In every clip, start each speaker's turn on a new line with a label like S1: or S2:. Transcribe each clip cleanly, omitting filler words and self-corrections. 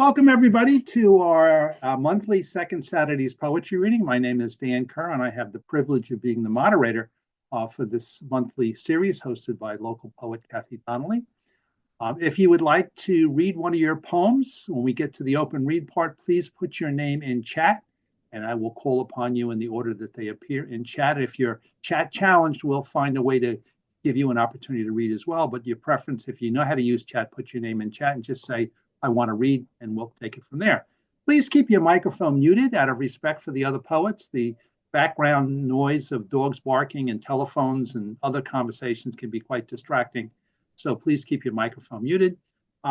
S1: Welcome, everybody, to our monthly Second Saturdays poetry reading. My name is Dan Kerr, and I have the privilege of being the moderator for this monthly series hosted by local poet Kathy Donnelly. If you would like to read one of your poems, when we get to the open read part, please put your name in chat, and I will call upon you in the order that they appear in chat. If you're chat challenged, we'll find a way to give you an opportunity to read as well. But your preference, if you know how to use chat, put your name in chat and just say, I want to read, and we'll take it from there. Please keep your microphone muted out of respect for the other poets. The background noise of dogs barking and telephones and other conversations can be quite distracting. So please keep your microphone muted.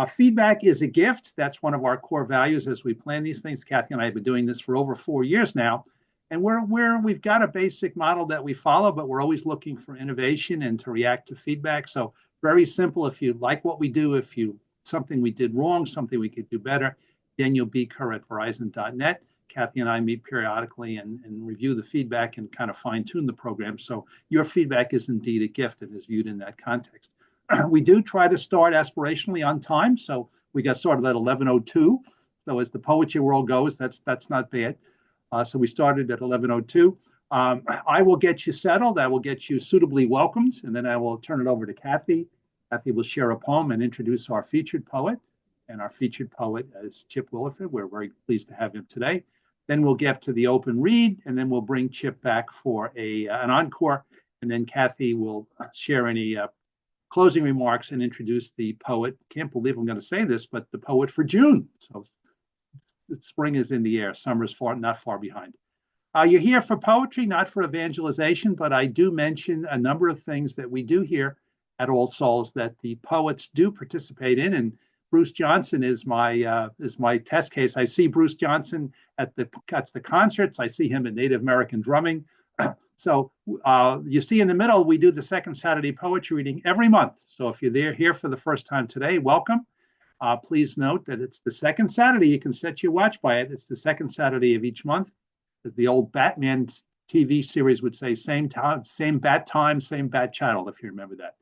S1: Feedback is a gift. That's one of our core values as we plan these things. Kathy and I have been doing this for over 4 years now. And we've got a basic model that we follow, but we're always looking for innovation and to react to feedback. So very simple. If you like what we do, if you something we did wrong, something we could do better, Daniel B. Kerr at Verizon.net. Kathy and I meet periodically and review the feedback and kind of fine tune the program. So your feedback is indeed a gift and is viewed in that context. We do try to start aspirationally on time. So we got started at 11:02. So as the poetry world goes, that's not bad. So we started at 11:02. I will get you settled. I will get you suitably welcomed, and then I will turn it over to Kathy. Kathy will share a poem and introduce our featured poet. And our featured poet is Chip Williford. We're very pleased to have him today. Then we'll get to the open read, and then we'll bring Chip back for an encore. And then Kathy will share any closing remarks and introduce the poet. Can't believe I'm going to say this, but the poet for June. So spring is in the air. Summer is not far behind. You're here for poetry, not for evangelization, but I do mention a number of things that we do here at All Souls that the poets do participate in, and Bruce Johnson is my test case. I see Bruce Johnson at the concerts. I see him at Native American drumming. So you see in the middle, we do the second Saturday poetry reading every month. So if you're here for the first time today, welcome. Please note that it's the second Saturday. You can set your watch by it. It's the second Saturday of each month. As the old Batman TV series would say, same time, same bat time, same bat channel, if you remember that.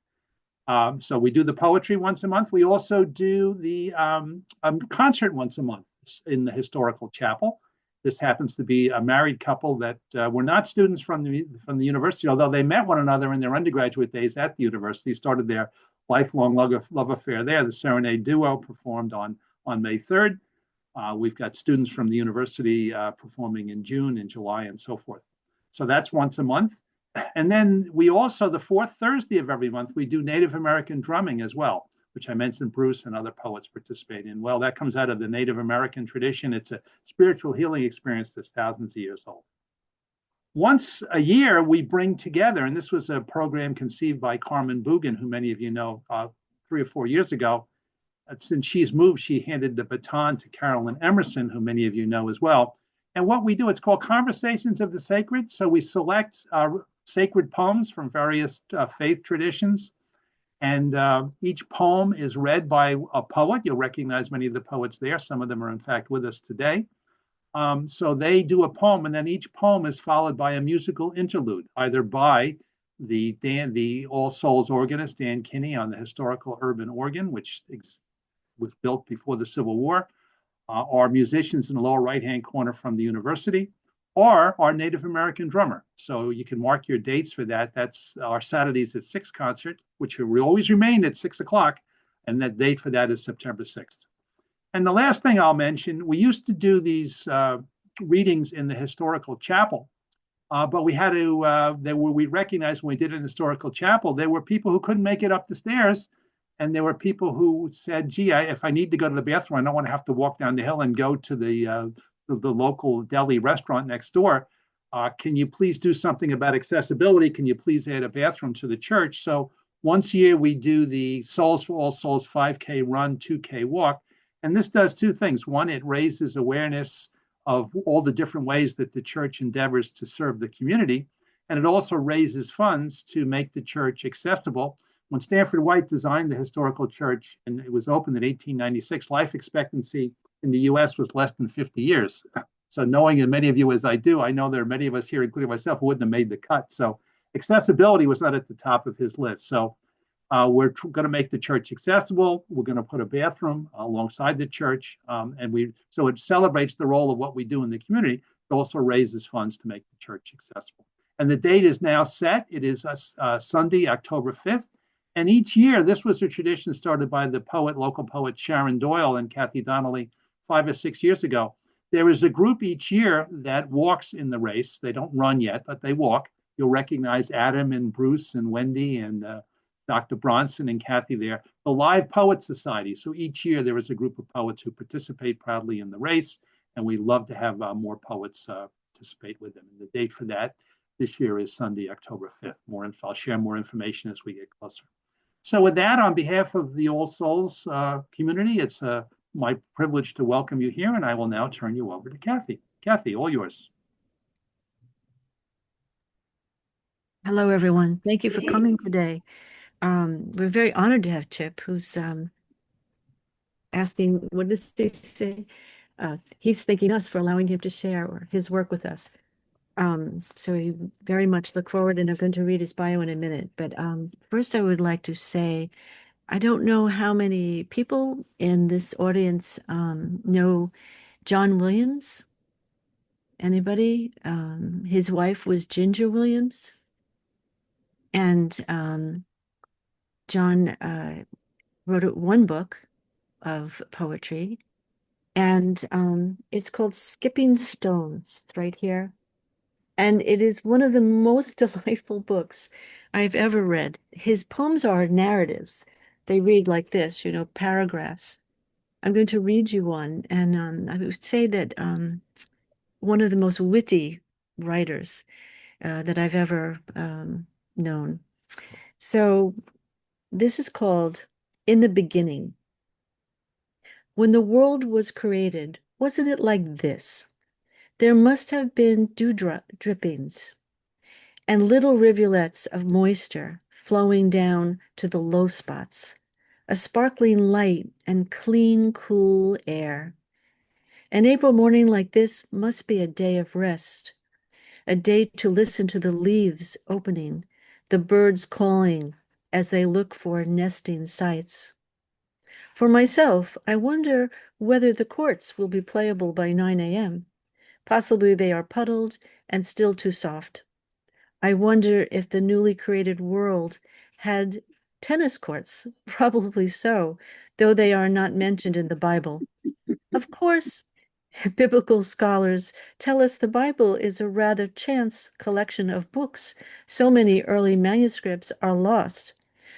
S1: So we do the poetry once a month. We also do the concert once a month in the historical chapel. This happens to be a married couple that were not students from the university, although they met one another in their undergraduate days at the university, started their lifelong love affair there. The Serenade Duo performed on May 3rd. We've got students from the university performing in June and July and so forth. So that's once a month. And then we also, the fourth Thursday of every month, we do Native American drumming as well, which I mentioned Bruce and other poets participate in. Well, that comes out of the Native American tradition. It's a spiritual healing experience that's thousands of years old. Once a year, we bring together, and this was a program conceived by Carmen Bugan, who many of you know 3 or 4 years ago. Since she's moved, she handed the baton to Carolyn Emerson, who many of you know as well. And what we do, it's called Conversations of the Sacred. So we select sacred poems from various faith traditions. And each poem is read by a poet. You'll recognize many of the poets there. Some of them are, in fact, with us today. So they do a poem, and then each poem is followed by a musical interlude, either by the All Souls organist, Dan Kinney, on the historical urban organ, which was built before the Civil War, or musicians in the lower right-hand corner from the university, or our Native American drummer. So you can mark your dates for that. That's our Saturdays at 6 concert, which will always remain at 6 o'clock. And that date for that is September 6th. And the last thing I'll mention, we used to do these readings in the historical chapel, but we had to, we recognized when we did it in historical chapel, there were people who couldn't make it up the stairs. And there were people who said, gee, if I need to go to the bathroom, I don't want to have to walk down the hill and go to the local deli restaurant next door. Can you please do something about accessibility? Can you please add a bathroom to the church? So once a year, we do the Souls for All Souls 5K run, 2K walk. And this does 2 things. One, it raises awareness of all the different ways that the church endeavors to serve the community. And it also raises funds to make the church accessible. When Stanford White designed the historical church and it was opened in 1896, life expectancy in the US was less than 50 years. So knowing as many of you as I do, I know there are many of us here, including myself, who wouldn't have made the cut. So accessibility was not at the top of his list. So We're going to make the church accessible. We're going to put a bathroom alongside the church, so it celebrates the role of what we do in the community. It also raises funds to make the church accessible. And the date is now set. It is Sunday, October 5th. And each year, this was a tradition started by the local poet Sharon Doyle and Kathy Donnelly 5 or 6 years ago. There is a group each year that walks in the race. They don't run yet, but they walk. You'll recognize Adam and Bruce and Wendy and Dr. Bronson and Kathy there, the Live Poet Society. So each year there is a group of poets who participate proudly in the race, and we love to have more poets participate with them. And the date for that this year is Sunday, October 5th. I'll share more information as we get closer. So with that, on behalf of the All Souls community, it's my privilege to welcome you here, and I will now turn you over to Kathy. Kathy, all yours.
S2: Hello, everyone. Thank you for coming today. We're very honored to have Chip, who's asking, what does he say? He's thanking us for allowing him to share his work with us. So we very much look forward, and I'm going to read his bio in a minute. But first, I would like to say, I don't know how many people in this audience know John Williams. Anybody? His wife was Ginger Williams. And John wrote one book of poetry, and it's called Skipping Stones. It's right here. And it is one of the most delightful books I've ever read. His poems are narratives. They read like this, paragraphs. I'm going to read you one, and I would say that one of the most witty writers that I've ever known. So this is called In the Beginning. When the world was created, wasn't it like this? There must have been drippings and little rivulets of moisture flowing down to the low spots, a sparkling light and clean, cool air. An April morning like this must be a day of rest, a day to listen to the leaves opening, the birds calling as they look for nesting sites. For myself, I wonder whether the courts will be playable by 9 a.m. Possibly they are puddled and still too soft. I wonder if the newly created world had tennis courts. Probably so, though they are not mentioned in the Bible. Of course, biblical scholars tell us the Bible is a rather chance collection of books. So many early manuscripts are lost.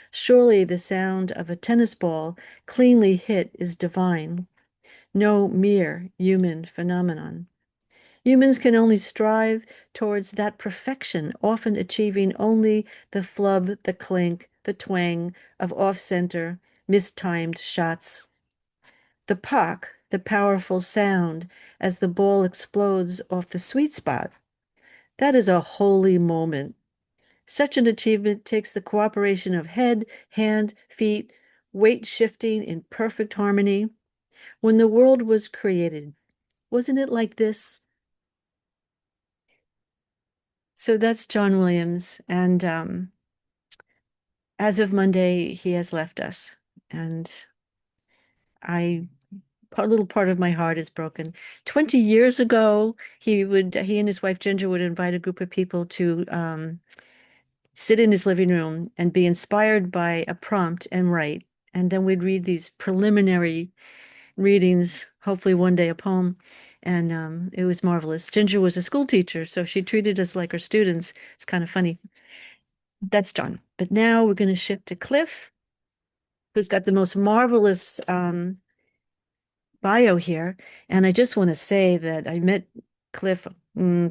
S2: Surely the sound of a tennis ball cleanly hit is divine, no mere human phenomenon. Humans can only strive towards that perfection, often achieving only the flub, the clink, the twang of off-center, mistimed shots. The pock, the powerful sound as the ball explodes off the sweet spot. That is a holy moment. Such an achievement takes the cooperation of head, hand, feet, weight shifting in perfect harmony. When the world was created, wasn't it like this? So that's John Williams. And as of Monday, he has left us. And a little part of my heart is broken. 20 years ago, he and his wife Ginger would invite a group of people to sit in his living room and be inspired by a prompt and write. And then we'd read these preliminary readings, hopefully one day a poem. And it was marvelous. Ginger was a school teacher, so she treated us like her students. It's kind of funny. That's John. But now we're going to shift to Cliff, who's got the most marvelous bio here. And I just want to say that I met Cliff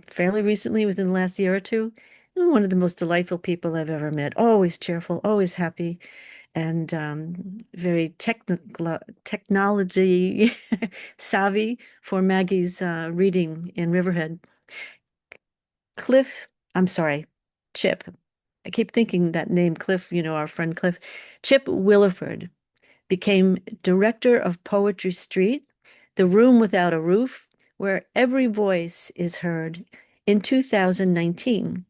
S2: fairly recently, within the last year or two. One of the most delightful people I've ever met. Always cheerful, always happy, and very technology savvy for Maggie's reading in Riverhead. Chip. I keep thinking that name, Cliff, our friend Cliff. Chip Williford became director of Poetry Street, the room without a roof, where every voice is heard, in 2019.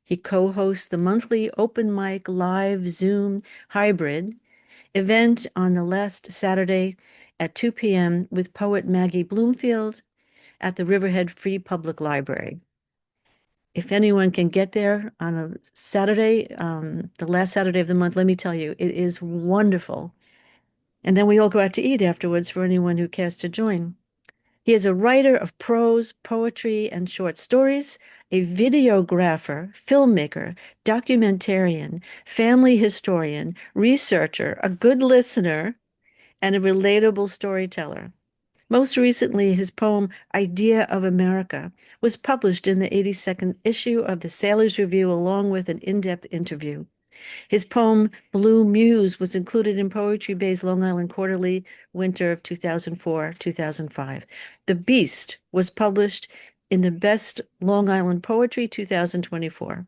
S2: He co-hosts the monthly open mic live Zoom hybrid event on the last Saturday at 2 p.m. with poet Maggie Bloomfield at the Riverhead Free Public Library. If anyone can get there on a Saturday, the last Saturday of the month, let me tell you, it is wonderful. And then we all go out to eat afterwards for anyone who cares to join. He is a writer of prose, poetry, and short stories, a videographer, filmmaker, documentarian, family historian, researcher, a good listener, and a relatable storyteller. Most recently, his poem Idea of America was published in the 82nd issue of the Sailor's Review, along with an in-depth interview. His poem Blue Muse was included in Poetry Bay's Long Island Quarterly, winter of 2004-2005. The Beast was published in the Best Long Island Poetry 2024.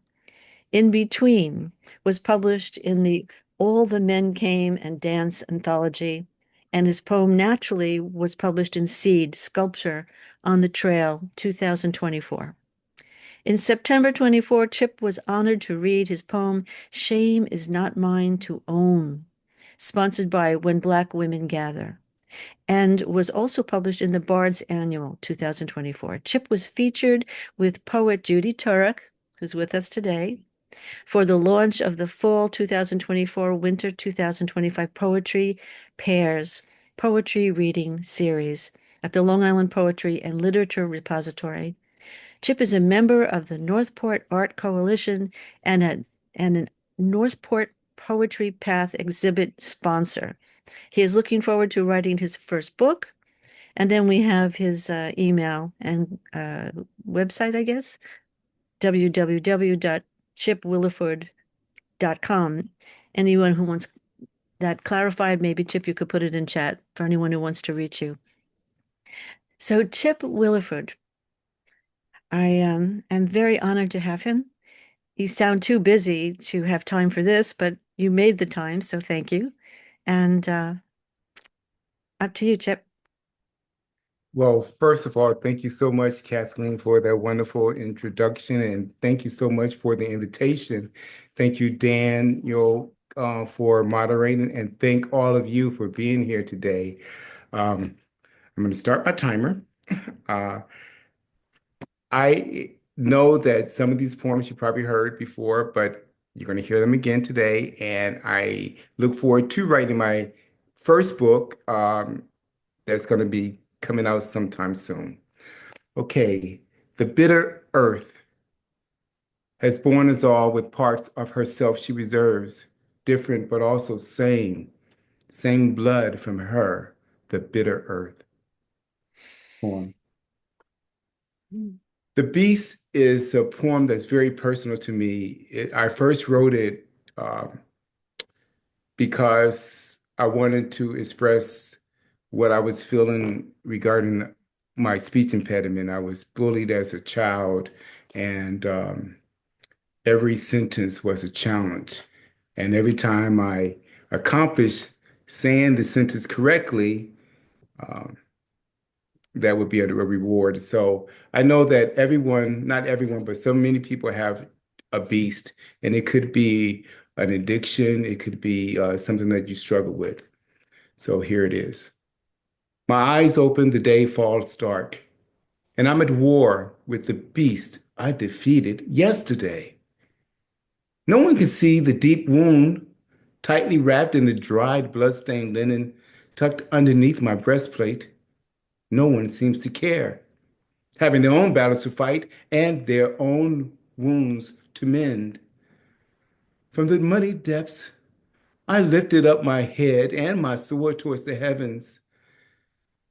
S2: In Between was published in the All the Men Came and Dance anthology, and his poem Naturally was published in Seed, Sculpture on the Trail 2024. In September 24, Chip was honored to read his poem Shame is Not Mine to Own, sponsored by When Black Women Gather, and was also published in the Bard's Annual 2024. Chip was featured with poet Judy Turek, who's with us today, for the launch of the fall 2024 winter 2025 poetry pairs poetry reading series at the Long Island Poetry and Literature Repository. Chip is a member of the Northport Art Coalition and a Northport Poetry Path exhibit sponsor. He is looking forward to writing his first book. And then we have his email and website, I guess, www.chipwilliford.com. Anyone who wants that clarified, maybe Chip, you could put it in chat for anyone who wants to reach you. So Chip Williford, I am very honored to have him. You sound too busy to have time for this, but you made the time, so thank you. And up to you, Chip.
S3: Well, first of all, thank you so much, Kathleen, for that wonderful introduction, and thank you so much for the invitation. Thank you, Dan, for moderating, and thank all of you for being here today. I'm going to start my timer. Uh, I know that some of these poems you probably heard before, but you're going to hear them again today, and I look forward to writing my first book. That's going to be coming out sometime soon. Okay, the bitter earth has borne us all with parts of herself she reserves, different but also same blood from her, the bitter earth. Poem. The Beast is a poem that's very personal to me. I first wrote it because I wanted to express what I was feeling regarding my speech impediment. I was bullied as a child, and every sentence was a challenge. And every time I accomplished saying the sentence correctly, um, that would be a reward. So I know that everyone, not everyone, but so many people have a beast, and it could be an addiction, it could be something that you struggle with. So here it is. My eyes open, the day falls dark, and I'm at war with the beast I defeated yesterday. No one can see the deep wound, tightly wrapped in the dried, blood-stained linen tucked underneath my breastplate. No one seems to care, having their own battles to fight and their own wounds to mend. From the muddy depths, I lifted up my head and my sword towards the heavens.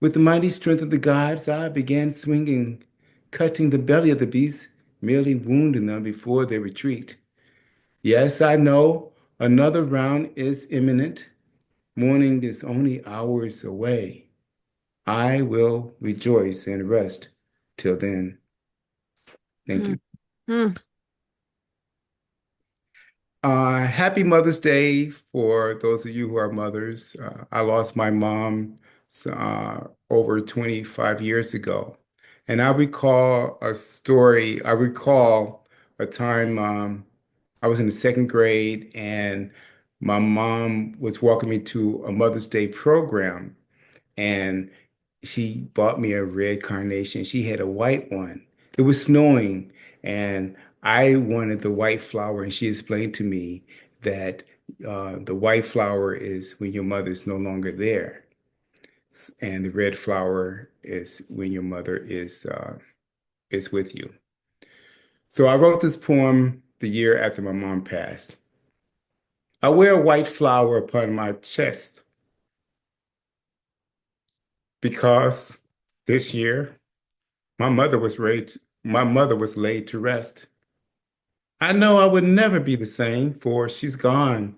S3: With the mighty strength of the gods, I began swinging, cutting the belly of the beast, merely wounding them before they retreat. Yes, I know another round is imminent. Morning is only hours away. I will rejoice and rest till then. Thank you.
S2: Mm.
S3: Happy Mother's Day for those of you who are mothers. I lost my mom over 25 years ago. And I recall a story, I recall a time I was in the second grade and my mom was walking me to a Mother's Day program and she bought me a red carnation. She had a white one. It was snowing and I wanted the white flower and she explained to me that the white flower is when your mother's no longer there and the red flower is when your mother is with you. So I wrote this poem the year after my mom passed. I wear a white flower upon my chest because this year my mother was laid to rest. I know I would never be the same, for she's gone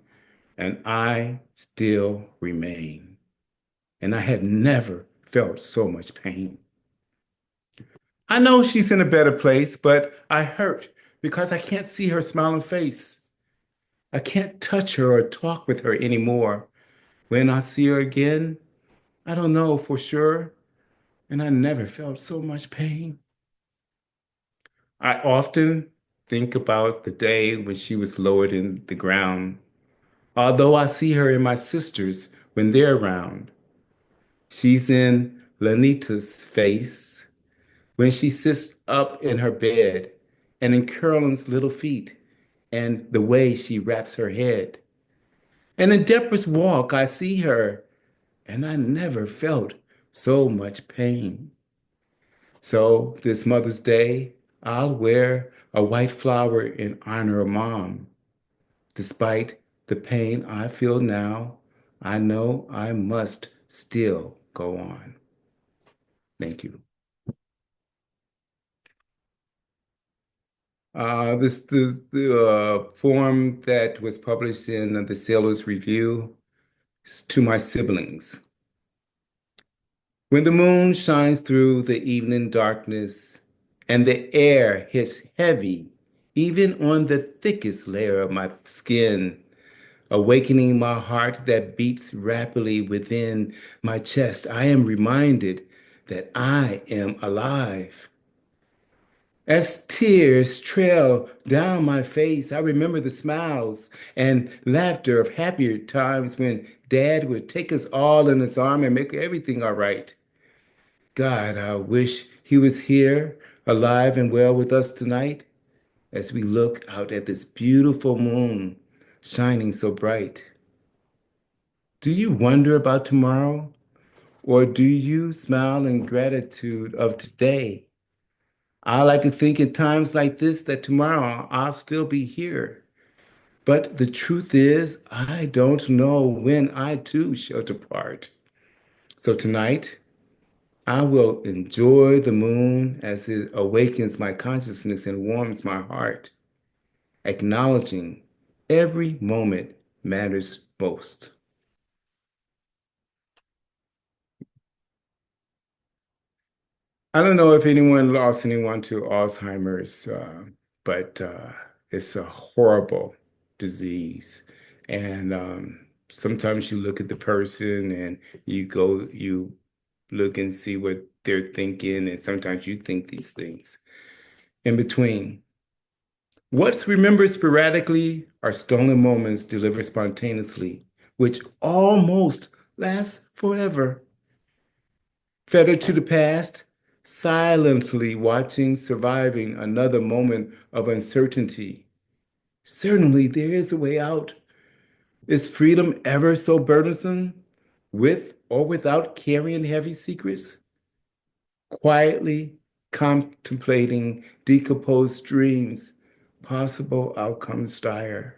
S3: and I still remain. And I have never felt so much pain. I know she's in a better place, but I hurt because I can't see her smiling face. I can't touch her or talk with her anymore. When I see her again, I don't know for sure, and I never felt so much pain. I often think about the day when she was lowered in the ground, although I see her and my sisters when they're around. She's in Lanita's face when she sits up in her bed, and in Carolyn's little feet, and the way she wraps her head. And in Deborah's walk, I see her, and I never felt so much pain. So this Mother's Day, I'll wear a white flower in honor of Mom. Despite the pain I feel now, I know I must still go on. Thank you. This the poem that was published in the Sailor's Review is to my siblings. When the moon shines through the evening darkness and the air hits heavy, even on the thickest layer of my skin, awakening my heart that beats rapidly within my chest, I am reminded that I am alive. As tears trail down my face, I remember the smiles and laughter of happier times when Dad would take us all in his arm and make everything all right. God, I wish he was here, alive and well with us tonight as we look out at this beautiful moon shining so bright. Do you wonder about tomorrow, or do you smile in gratitude of today? I like to think in times like this that tomorrow I'll still be here. But the truth is, I don't know when I too shall depart. So tonight, I will enjoy the moon as it awakens my consciousness and warms my heart, acknowledging every moment matters most. I don't know if anyone lost anyone to Alzheimer's, but it's a horrible disease. And sometimes you look at the person and you look and see what they're thinking, and sometimes you think these things. In between, what's remembered sporadically are stolen moments delivered spontaneously, which almost last forever. Fettered to the past, silently watching, surviving another moment of uncertainty. Certainly, there is a way out. Is freedom ever so burdensome, with or without carrying heavy secrets? Quietly contemplating decomposed dreams, possible outcomes dire.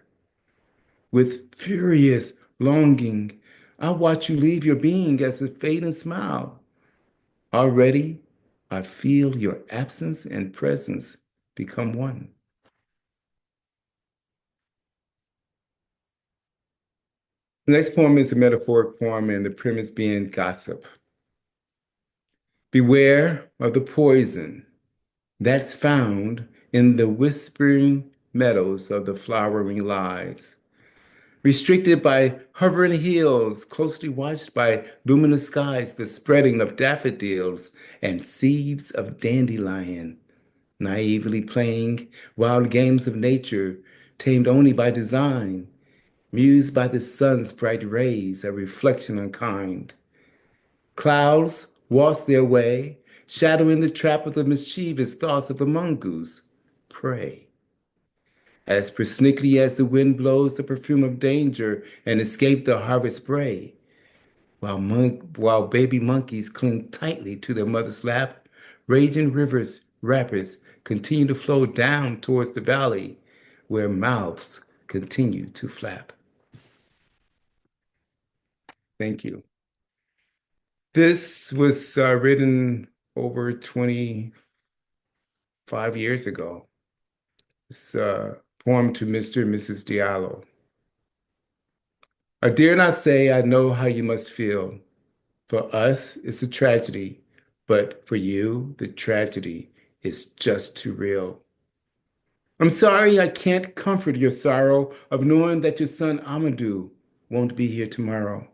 S3: With furious longing, I watch you leave your being as a fading smile. Already, I feel your absence and presence become one. The next poem is a metaphoric poem, and the premise being gossip. Beware of the poison that's found in the whispering meadows of the flowering lies. Restricted by hovering hills, closely watched by luminous skies, the spreading of daffodils and seeds of dandelion. naively playing wild games of nature, tamed only by design, mused by the sun's bright rays, a reflection unkind. Clouds waltz their way, shadowing the trap of the mischievous thoughts of the mongoose. Prey. As persnickety as the wind blows the perfume of danger and escape the harvest spray, while baby monkeys cling tightly to their mother's lap, raging rivers, rapids continue to flow down towards the valley where mouths continue to flap. Thank you. This was written over 25 years ago. It's a poem to Mr. and Mrs. Diallo. I dare not say I know how you must feel. For us, it's a tragedy, but for you, the tragedy is just too real. I'm sorry I can't comfort your sorrow of knowing that your son Amadou won't be here tomorrow.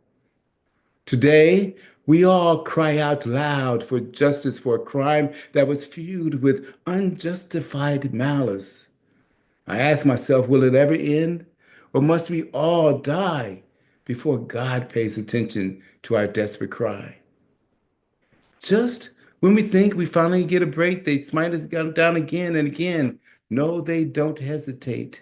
S3: Today, we all cry out loud for justice for a crime that was fueled with unjustified malice. I ask myself, will it ever end? Or must we all die before God pays attention to our desperate cry? Just when we think we finally get a break, they smite us down again and again. No, they don't hesitate.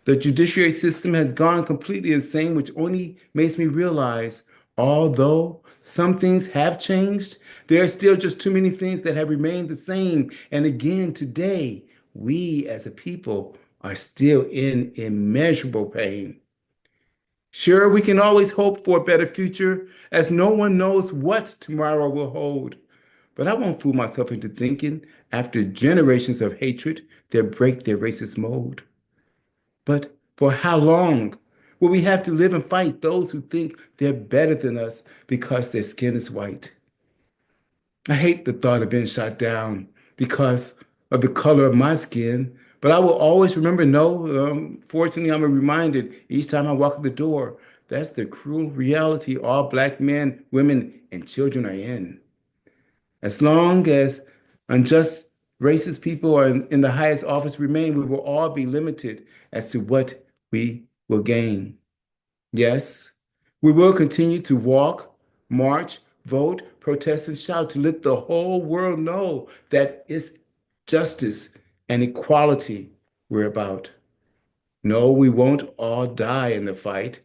S3: The judiciary system has gone completely insane, which only makes me realize, although some things have changed, there are still just too many things that have remained the same. And again, today, we as a people are still in immeasurable pain. Sure, we can always hope for a better future, as no one knows what tomorrow will hold. But I won't fool myself into thinking, after generations of hatred, they'll break their racist mold. But for how long will we have to live and fight those who think they're better than us because their skin is white? I hate the thought of being shot down because of the color of my skin, but I will always remember, no, fortunately, I'm reminded each time I walk in the door, that's the cruel reality all Black men, women, and children are in. As long as unjust, racist people are in the highest office remain, we will all be limited as to what we will gain. Yes, we will continue to walk, march, vote, protest, and shout to let the whole world know that it's justice and equality we're about. No, we won't all die in the fight,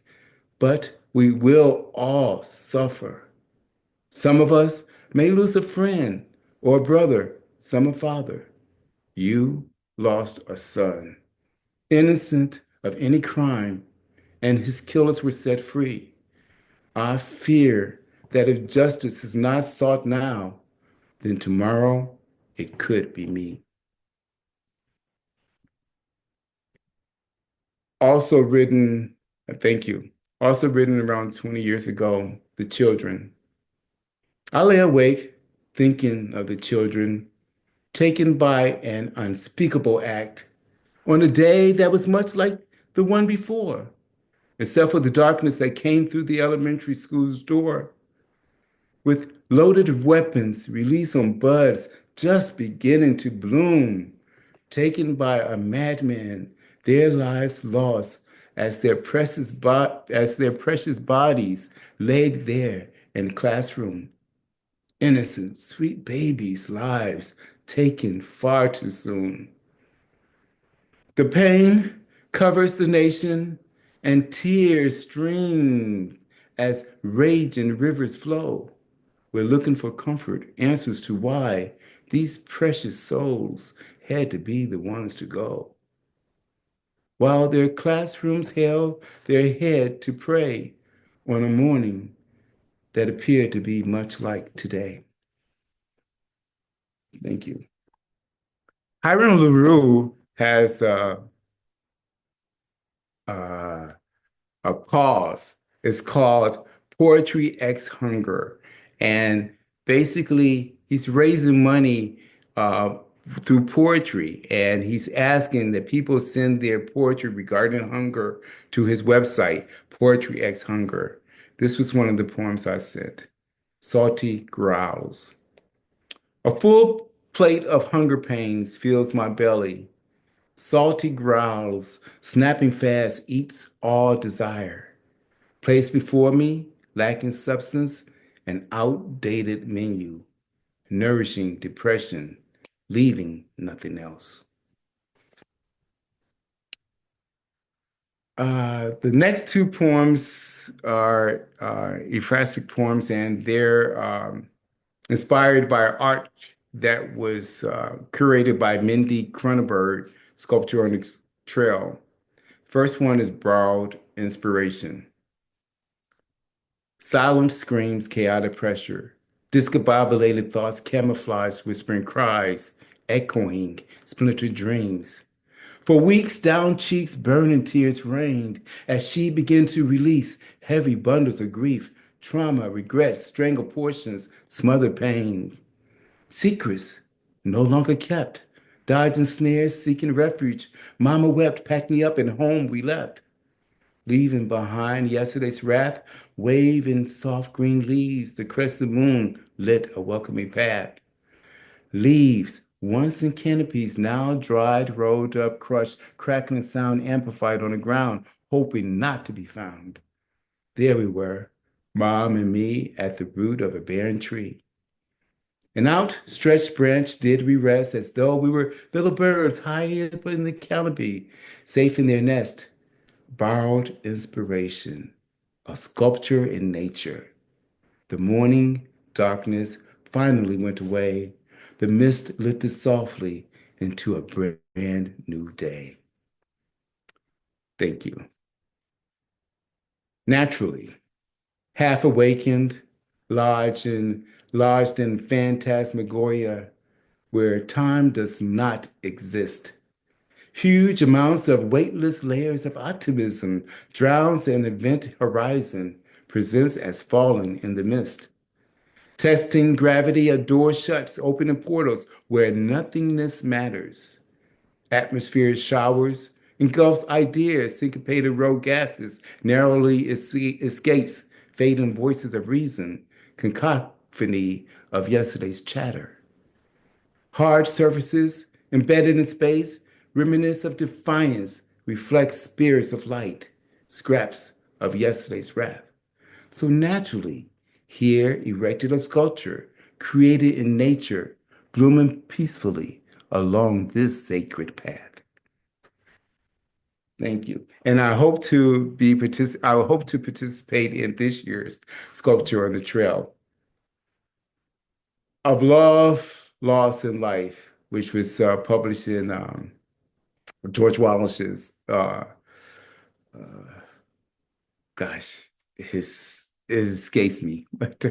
S3: but we will all suffer. Some of us may lose a friend or a brother, some a father. You lost a son, innocent of any crime, and his killers were set free. I fear that if justice is not sought now, then tomorrow it could be me. Also written, thank you, also written around 20 years ago, The Children. I lay awake thinking of the children taken by an unspeakable act on a day that was much like the one before, except for the darkness that came through the elementary school's door. With loaded weapons released on buds just beginning to bloom, taken by a madman, their lives lost as as their precious bodies laid there in the classroom. Innocent, sweet babies' lives taken far too soon. The pain covers the nation, and tears stream as raging rivers flow. We're looking for comfort, answers to why these precious souls had to be the ones to go. While their classrooms held their head to pray on a morning that appeared to be much like today. Thank you. Hiram LaRue has uh, a cause. It's called Poetry X Hunger. And basically, he's raising money uh, through poetry. And he's asking that people send their poetry regarding hunger to his website, Poetry X Hunger. This was one of the poems I sent. Salty Growls. A full Plate of hunger pains fills my belly. Salty growls, snapping fast, eats all desire. Placed before me, lacking substance, an outdated menu, nourishing depression, leaving nothing else. The next two poems are ekphrastic poems, and they're inspired by art that was curated by Mindy Cronenberg, Sculpture on the Trail. First one is Borrowed Inspiration. Silent screams, chaotic pressure. Discombobulated thoughts, camouflaged, whispering cries, echoing, splintered dreams. For weeks, down cheeks, burning tears rained as she began to release heavy bundles of grief, trauma, regret, strangled portions, smothered pain. Secrets no longer kept, dodging snares, seeking refuge. Mama wept, packed me up, and home we left, leaving behind yesterday's wrath, waving soft green leaves. The crescent moon lit a welcoming path. Leaves, once in canopies, now dried, rolled up, crushed, crackling sound amplified on the ground, hoping not to be found. There we were, Mom and me at the root of a barren tree. An outstretched branch did we rest as though we were little birds high up in the canopy, safe in their nest. Borrowed inspiration, a sculpture in nature. The morning darkness finally went away. The mist lifted softly into a brand new day. Thank you. Naturally, half awakened, lodged in phantasmagoria, where time does not exist. Huge amounts of weightless layers of optimism drowns an event horizon, presents as falling in the mist. Testing gravity, a door shuts, opening portals where nothingness matters. Atmosphere showers, engulfs ideas, syncopated road gases, narrowly escapes, fading voices of reason, cacophony of yesterday's chatter. Hard surfaces, embedded in space, reminisce of defiance, reflect spirits of light, scraps of yesterday's wrath. So naturally, here erected a sculpture, created in nature, blooming peacefully along this sacred path. Thank you. And I hope to participate in this year's Sculpture on the Trail. Of Love, Loss, and Life, which was published in George Wallace's, gosh, it escapes me. But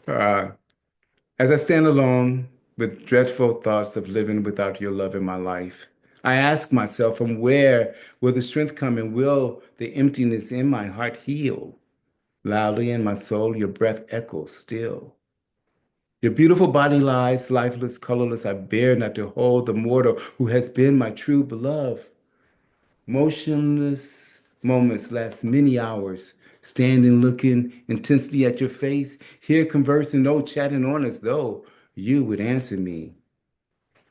S3: as I stand alone with dreadful thoughts of living without your love in my life, I ask myself, from where will the strength come and will the emptiness in my heart heal? Loudly in my soul, your breath echoes still. Your beautiful body lies, lifeless, colorless. I bear not to hold the mortal who has been my true beloved. Motionless moments last many hours, standing looking intensely at your face, here conversing, no chatting on as though you would answer me,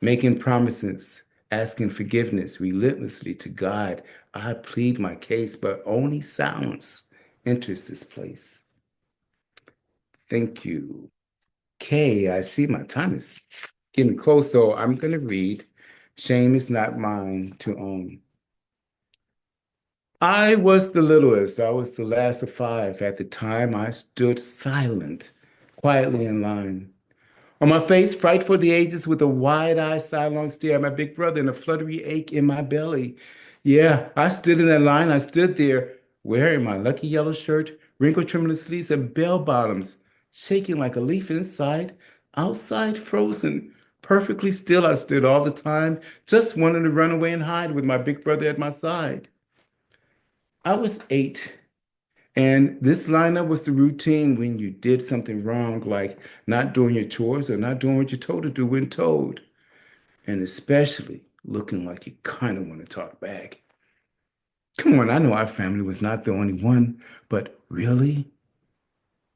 S3: making promises, asking forgiveness relentlessly to God. I plead my case, but only silence enters this place. Thank you. Okay, I see my time is getting close, so I'm going to read Shame is Not Mine to Own. I was the littlest. I was the last of five. At the time, I stood silent, quietly in line. On my face, fright for the ages, with a wide-eyed, sidelong stare at my big brother and a fluttery ache in my belly. Yeah, I stood in that line. I stood there, wearing my lucky yellow shirt, wrinkled tremulous sleeves, and bell bottoms, shaking like a leaf inside, outside frozen. Perfectly still, I stood all the time, just wanting to run away and hide with my big brother at my side. I was 8, and this lineup was the routine when you did something wrong, like not doing your chores or not doing what you're told to do when told, and especially looking like you kind of want to talk back. Come on, I know our family was not the only one, but really?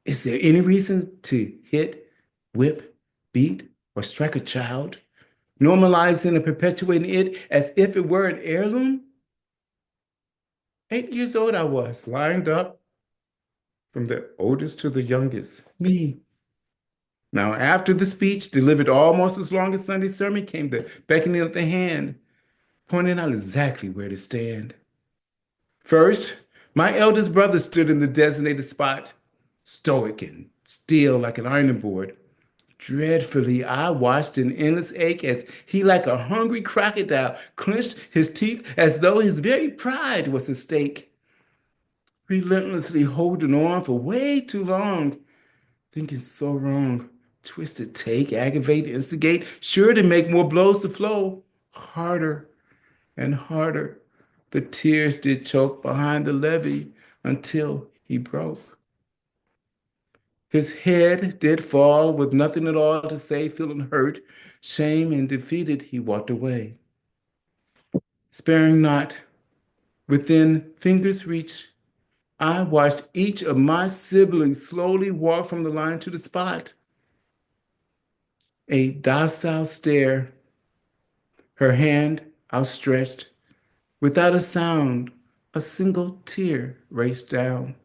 S3: Is there any reason to hit, whip, beat, or strike a child normalizing and perpetuating it as if it were an heirloom. 8 years old I was, lined up from the oldest to the youngest, me. Now, after the speech, delivered almost as long as Sunday's sermon, came the beckoning of the hand, pointing out exactly where to stand. First, my eldest brother stood in the designated spot, stoic and still like an ironing board. Dreadfully, I watched in endless ache as he, like a hungry crocodile, clenched his teeth as though his very pride was at stake, relentlessly holding on for way too long, thinking so wrong. Twisted take, aggravate, instigate, sure to make more blows to flow. Harder and harder. The tears did choke behind the levee until he broke. His head did fall with nothing at all to say, feeling hurt, shame, and defeated, he walked away. Sparing not, within fingers' reach, I watched each of my siblings slowly walk from the line to the spot. A docile stare, her hand outstretched, without a sound, a single tear raced down.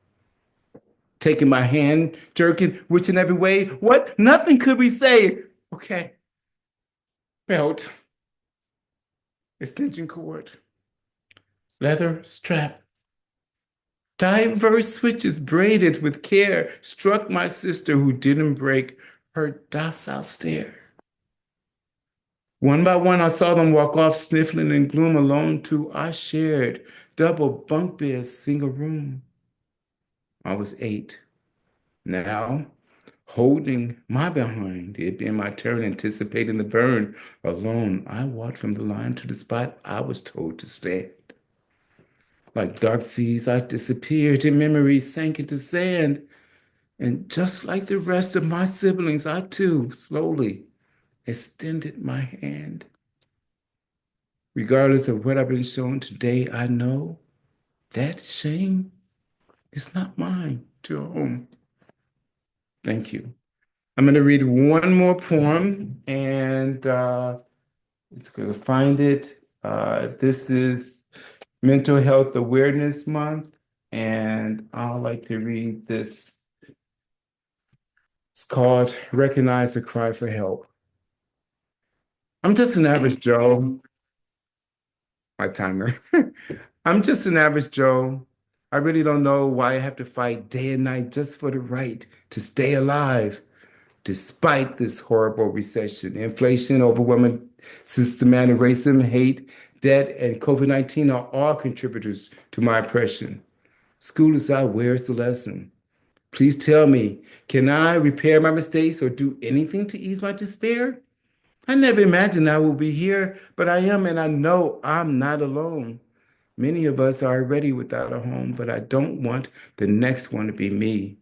S3: Taking my hand, jerking, which in every way, what? Nothing could we say. Okay. Belt, extension cord, leather strap, diverse switches braided with care struck my sister who didn't break her docile stare. One by one, I saw them walk off, sniffling in gloom alone too. I shared double bunk beds, single room. I was 8. Now, holding my behind, it being my turn, anticipating the burn. Alone, I walked from the line to the spot I was told to stand. Like dark seas, I disappeared in memories, sank into sand. And just like the rest of my siblings, I too slowly extended my hand. Regardless of what I've been shown today, I know that shame is not mine to own. Thank you. I'm going to read one more poem, and it's going to find it. This is Mental Health Awareness Month, and I'd like to read this. It's called Recognize the Cry for Help. I'm just an average Joe. My timer. I'm just an average Joe. I really don't know why I have to fight day and night just for the right to stay alive. Despite this horrible recession, inflation, overwhelming systematic racism, hate, debt, and COVID-19 are all contributors to my oppression. School is out. Where's the lesson? Please tell me, can I repair my mistakes or do anything to ease my despair? I never imagined I would be here, but I am, and I know I'm not alone. Many of us are already without a home, but I don't want the next one to be me.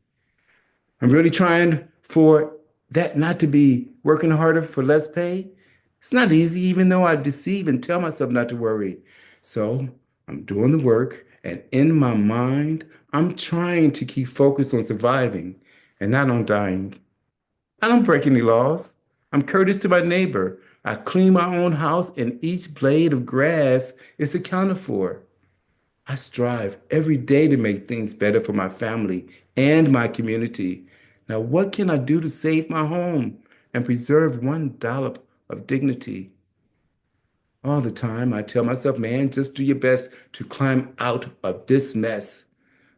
S3: I'm really trying for that not to be working harder for less pay. It's not easy, even though I deceive and tell myself not to worry. So I'm doing the work, and in my mind, I'm trying to keep focused on surviving and not on dying. I don't break any laws. I'm courteous to my neighbor. I clean my own house, and each blade of grass is accounted for. I strive every day to make things better for my family and my community. Now, what can I do to save my home and preserve one dollop of dignity? All the time, I tell myself, man, just do your best to climb out of this mess.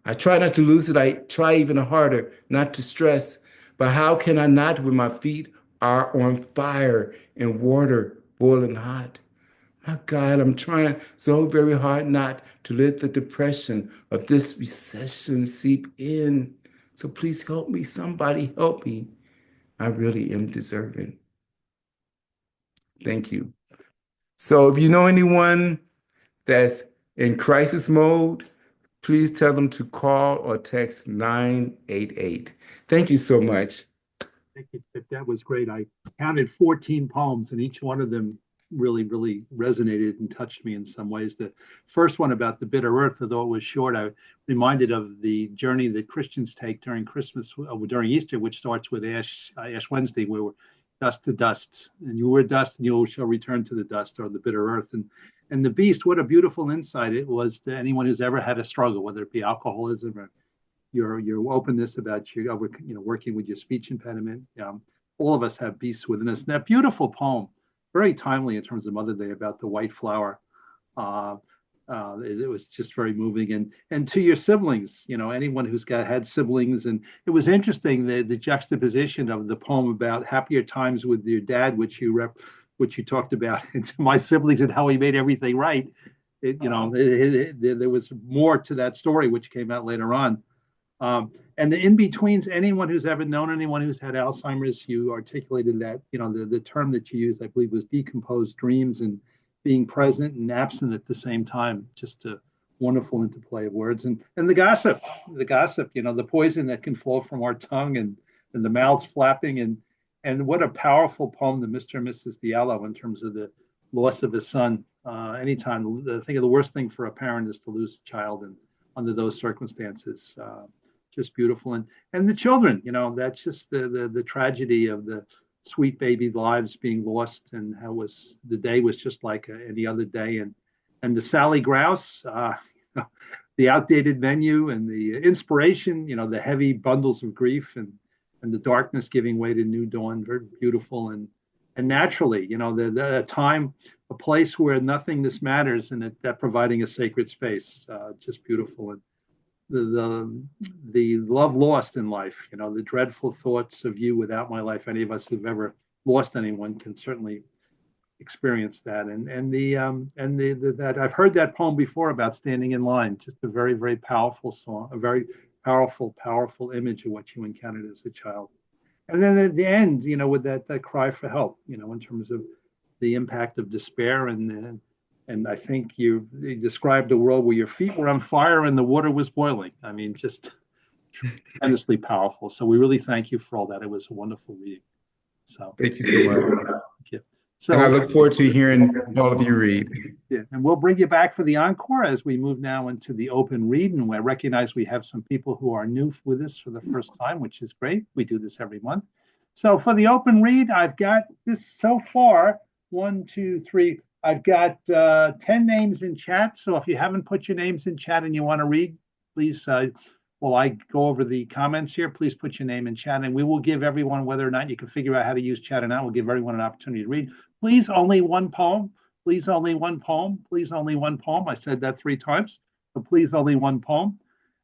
S3: I try not to lose it. I try even harder not to stress. But how can I not when my feet are on fire and water boiling hot? My God, I'm trying so very hard not to let the depression of this recession seep in. So please help me. Somebody help me. I really am deserving. Thank you. So if you know anyone that's in crisis mode, please tell them to call or text 988. Thank you so much.
S1: Thank you, Chip. That was great. I counted 14 poems, and each one of them really, really resonated and touched me in some ways. The first one about the bitter earth, although it was short, I reminded of the journey that Christians take during Christmas, during Easter, which starts with Ash Wednesday, where dust to dust, and you were dust, and you shall return to the dust or the bitter earth. And the beast, what a beautiful insight it was to anyone who's ever had a struggle, whether it be alcoholism or your openness about your working with your speech impediment. All of us have beasts within us. And that beautiful poem, very timely in terms of Mother Day, about the white flower. It was just very moving. And to your siblings, anyone who's had siblings, and it was interesting the juxtaposition of the poem about happier times with your dad, which you talked about, and to my siblings and how he made everything right. There was more to that story, which came out later on. And the in-betweens, anyone who's ever known anyone who's had Alzheimer's, you articulated that, the term that you used, I believe, was decomposed dreams and being present and absent at the same time. Just a wonderful interplay of words. And the gossip, the poison that can flow from our tongue and the mouths flapping. And what a powerful poem to Mr. and Mrs. Diallo in terms of the loss of his son. Anytime, I think the worst thing for a parent is to lose a child, and under those circumstances, just beautiful. And the children, that's just the tragedy of the sweet baby lives being lost, and how the day was just like any other day. And the Sally Grouse, the outdated menu, and the inspiration, the heavy bundles of grief, and the darkness giving way to new dawn. Very beautiful. And naturally, the time, a place where nothingness matters, and that providing a sacred space, just beautiful. And the love lost in life, the dreadful thoughts of you without my life. Any of us who've ever lost anyone can certainly experience that. And that I've heard that poem before about standing in line. Just a very, very powerful song, a very powerful image of what you encountered as a child. And then at the end, with that cry for help, in terms of the impact of despair. And I think you described a world where your feet were on fire and the water was boiling. I mean, just tremendously powerful. So we really thank you for all that. It was a wonderful reading. So
S3: thank you so much.
S1: Thank you. So,
S3: and I look forward to hearing all of you read.
S1: Yeah, and we'll bring you back for the encore as we move now into the open read. And I recognize we have some people who are new with us for the first time, which is great. We do this every month. So for the open read, I've got this so far, 1, 2, 3. I've got 10 names in chat. So if you haven't put your names in chat and you want to read, please, while I go over the comments here, please put your name in chat, and we will give everyone, whether or not you can figure out how to use chat or not, we'll give everyone an opportunity to read. Please, only one poem. Please, only one poem. Please, only one poem. I said that 3 times. So please, only one poem.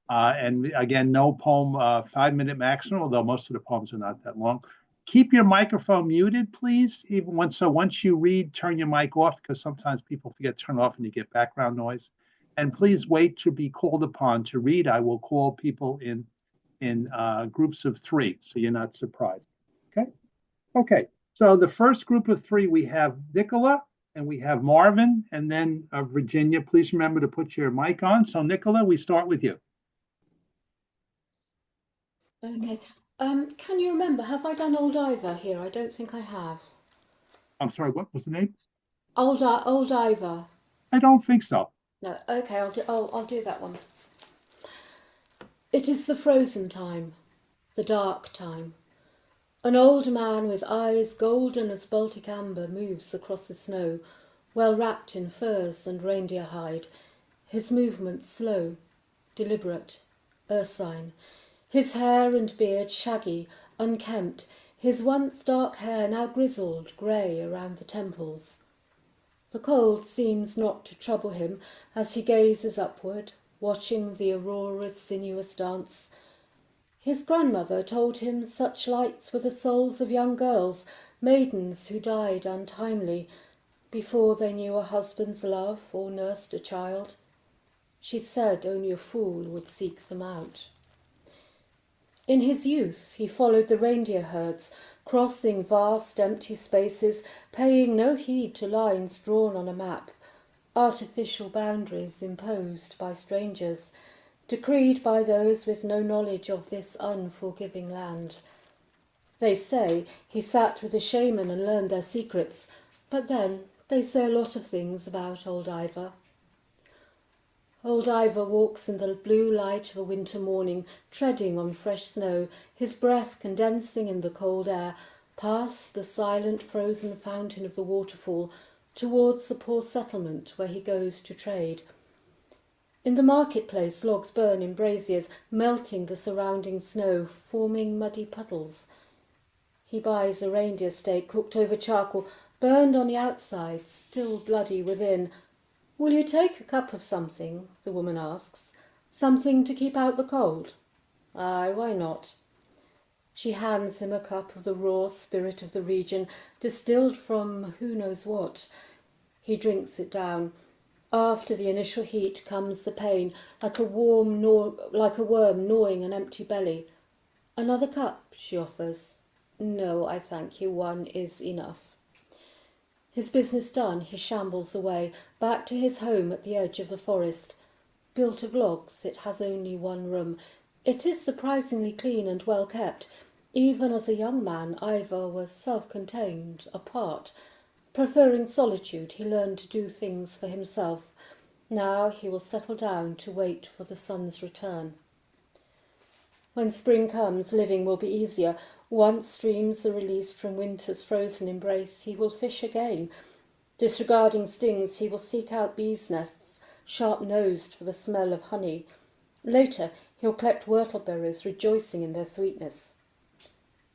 S1: And again, no poem, 5-minute maximum, although most of the poems are not that long. Keep your microphone muted, please. Once you read, turn your mic off, because sometimes people forget to turn it off and you get background noise. And please wait to be called upon to read. I will call people in groups of 3, so you're not surprised. Okay. So the first group of 3, we have Nicola, and we have Marvin, and then Virginia. Please remember to put your mic on. So Nicola, we start with you.
S4: Okay. Can you remember, have I done Old Ivor here? I don't think I have.
S1: I'm sorry, what was the name?
S4: Old Ivor.
S1: I don't think so.
S4: No, okay, I'll do that one. It is the frozen time, the dark time. An old man with eyes golden as Baltic amber moves across the snow, well wrapped in furs and reindeer hide, his movements slow, deliberate, ursine, his hair and beard shaggy, unkempt, his once dark hair now grizzled, grey around the temples. The cold seems not to trouble him as he gazes upward, watching the aurora's sinuous dance. His grandmother told him such lights were the souls of young girls, maidens who died untimely, before they knew a husband's love or nursed a child. She said only a fool would seek them out. In his youth he followed the reindeer herds, crossing vast empty spaces, paying no heed to lines drawn on a map, artificial boundaries imposed by strangers, decreed by those with no knowledge of this unforgiving land. They say he sat with a shaman and learned their secrets, but then they say a lot of things about Old Ivor. Old Ivor walks in the blue light of a winter morning, treading on fresh snow, his breath condensing in the cold air, past the silent frozen fountain of the waterfall, towards the poor settlement where he goes to trade. In the marketplace, logs burn in braziers, melting the surrounding snow, forming muddy puddles. He buys a reindeer steak cooked over charcoal, burned on the outside, still bloody within. "Will you take a cup of something?" the woman asks. "Something to keep out the cold?" "Aye, why not?" She hands him a cup of the raw spirit of the region, distilled from who knows what. He drinks it down. After the initial heat comes the pain, like a worm gnawing an empty belly. "Another cup?" she offers. "No, I thank you, one is enough." His business done, he shambles away, back to his home at the edge of the forest. Built of logs, it has only one room. It is surprisingly clean and well kept. Even as a young man, Ivor was self-contained, apart. Preferring solitude, he learned to do things for himself. Now he will settle down to wait for the sun's return. When spring comes, living will be easier. Once streams are released from winter's frozen embrace, he will fish again. Disregarding stings, he will seek out bees' nests, sharp-nosed for the smell of honey. Later, he'll collect whortleberries, rejoicing in their sweetness.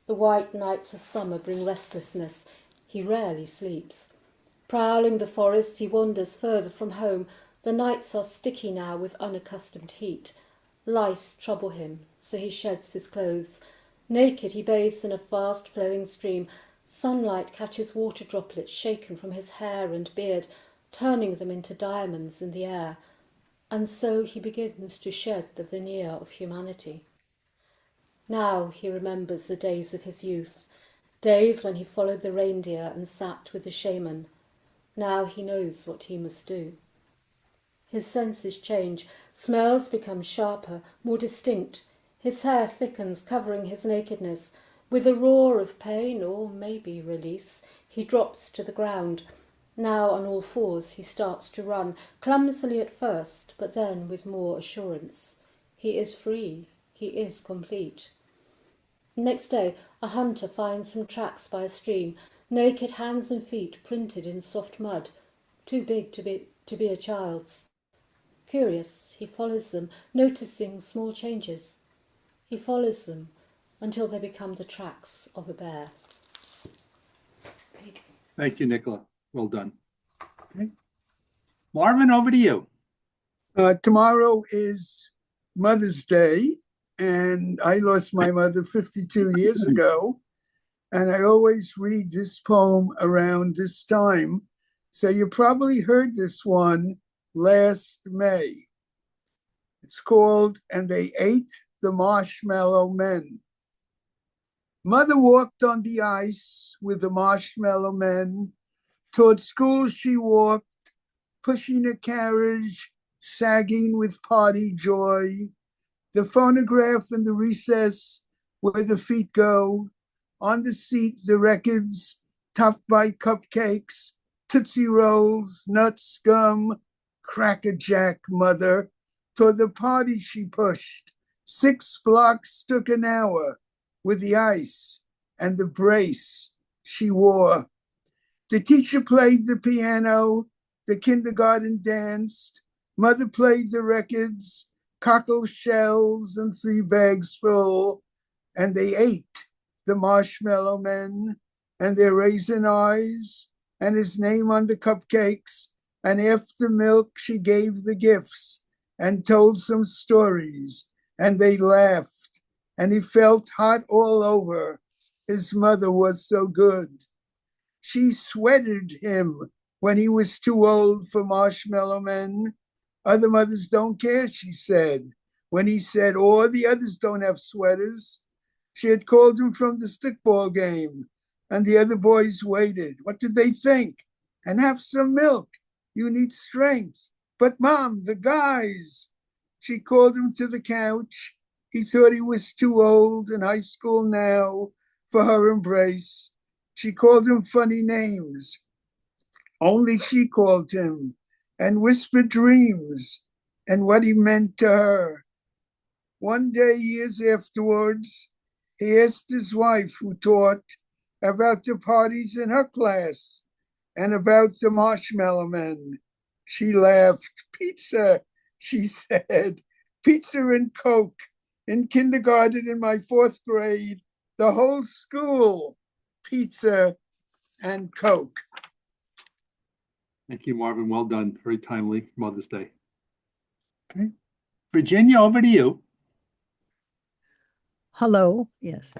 S4: The white nights of summer bring restlessness. He rarely sleeps. Prowling the forest, he wanders further from home. The nights are sticky now with unaccustomed heat. Lice trouble him, so he sheds his clothes. Naked, he bathes in a fast-flowing stream. Sunlight catches water droplets shaken from his hair and beard, turning them into diamonds in the air. And so he begins to shed the veneer of humanity. Now he remembers the days of his youth, days when he followed the reindeer and sat with the shaman. Now he knows what he must do. His senses change, smells become sharper, more distinct. His hair thickens, covering his nakedness. With a roar of pain, or maybe release, he drops to the ground. Now on all fours he starts to run, clumsily at first, but then with more assurance. He is free, he is complete. Next day, a hunter finds some tracks by a stream, naked hands and feet printed in soft mud, too big to be a child's. Curious, he follows them, noticing small changes. He follows them until they become the tracks of a bear.
S1: Thank you, Nicola. Well done. Okay. Marvin, over to you.
S5: Tomorrow is Mother's Day, and I lost my mother 52 years ago. And I always read this poem around this time. So you probably heard this one last May. It's called "And They Ate the Marshmallow Men." Mother walked on the ice with the marshmallow men. Toward school she walked, pushing a carriage, sagging with party joy. The phonograph in the recess where the feet go. On the seat, the records, topped by cupcakes, Tootsie Rolls, nuts, gum, Cracker Jack, mother. Toward the party she pushed. 6 blocks took an hour with the ice and the brace she wore. The teacher played the piano, the kindergarten danced. Mother played the records, cockle shells and 3 bags full. And they ate the marshmallow men and their raisin eyes and his name on the cupcakes. And after milk, she gave the gifts and told some stories. And they laughed, and he felt hot all over. His mother was so good. She sweated him when he was too old for marshmallow men. Other mothers don't care, she said. When he said, "Oh, the others don't have sweaters." She had called him from the stickball game, and the other boys waited. What did they think? "And have some milk. You need strength." "But Mom, the guys." She called him to the couch. He thought he was too old in high school now for her embrace. She called him funny names. Only she called him, and whispered dreams and what he meant to her. One day, years afterwards, he asked his wife, who taught, about the parties in her class and about the marshmallow men. She laughed. Pizza, she said. Pizza and Coke. In kindergarten, in my 4th grade, the whole school, pizza and Coke.
S1: Thank you, Marvin. Well done. Very timely Mother's Day. Okay. Virginia, over to you.
S6: Hello, yes.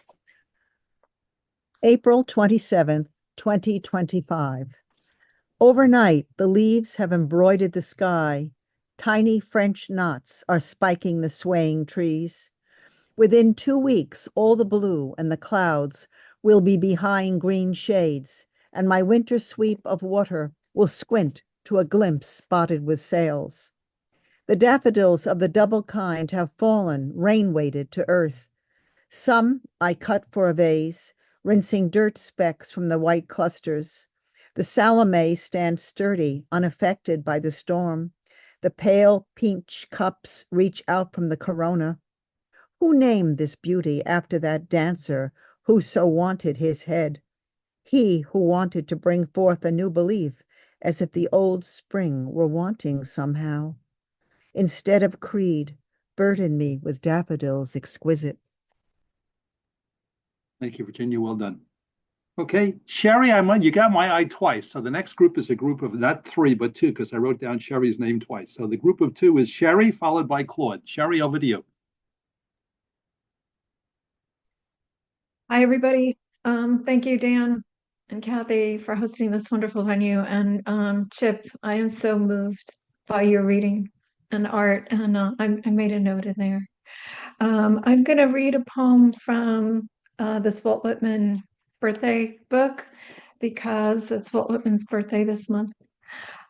S6: April 27th, 2025. Overnight, the leaves have embroidered the sky. Tiny French knots are spiking the swaying trees. Within 2 weeks, all the blue and the clouds will be behind green shades, and my winter sweep of water will squint to a glimpse spotted with sails. The daffodils of the double kind have fallen, rain-weighted, to earth. Some I cut for a vase, rinsing dirt specks from the white clusters. The Salome stands sturdy, unaffected by the storm. The pale peach cups reach out from the corona. Who named this beauty after that dancer who so wanted his head? He who wanted to bring forth a new belief, as if the old spring were wanting somehow. Instead of creed, burden me with daffodils exquisite.
S1: Thank you, Virginia. Well done. Okay, Sherry, you got my eye twice. So the next group is a group of not 3, but 2, because I wrote down Sherry's name twice. So the group of 2 is Sherry, followed by Claude. Sherry, over to you.
S7: Hi, everybody. Thank you, Dan and Kathy, for hosting this wonderful venue. And Chip, I am so moved by your reading and art, and I made a note in there. I'm going to read a poem from this Walt Whitman birthday book because it's Walt Whitman's birthday this month.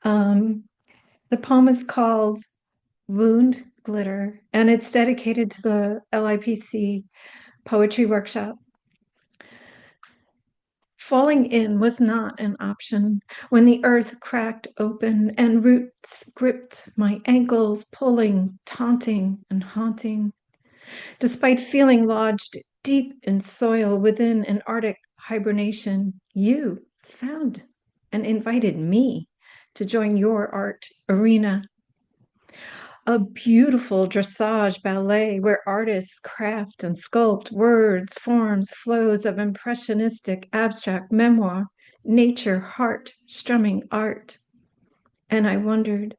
S7: The poem is called Wound Glitter, and it's dedicated to the LIPC Poetry Workshop. Falling in was not an option when the earth cracked open and roots gripped my ankles, pulling, taunting, and haunting. Despite feeling lodged deep in soil within an Arctic hibernation, you found and invited me to join your art arena. A beautiful dressage ballet where artists craft and sculpt words, forms, flows of impressionistic, abstract memoir, nature, heart, strumming art. And I wondered,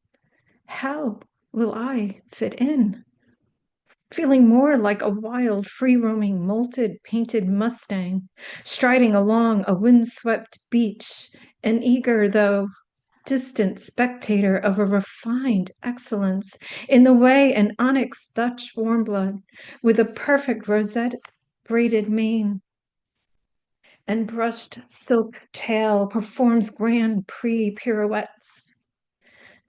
S7: how will I fit in? Feeling more like a wild, free-roaming, molted, painted Mustang, striding along a windswept beach, an eager, though distant spectator of a refined excellence in the way an onyx Dutch warmblood with a perfect rosette braided mane and brushed silk tail performs Grand Prix pirouettes.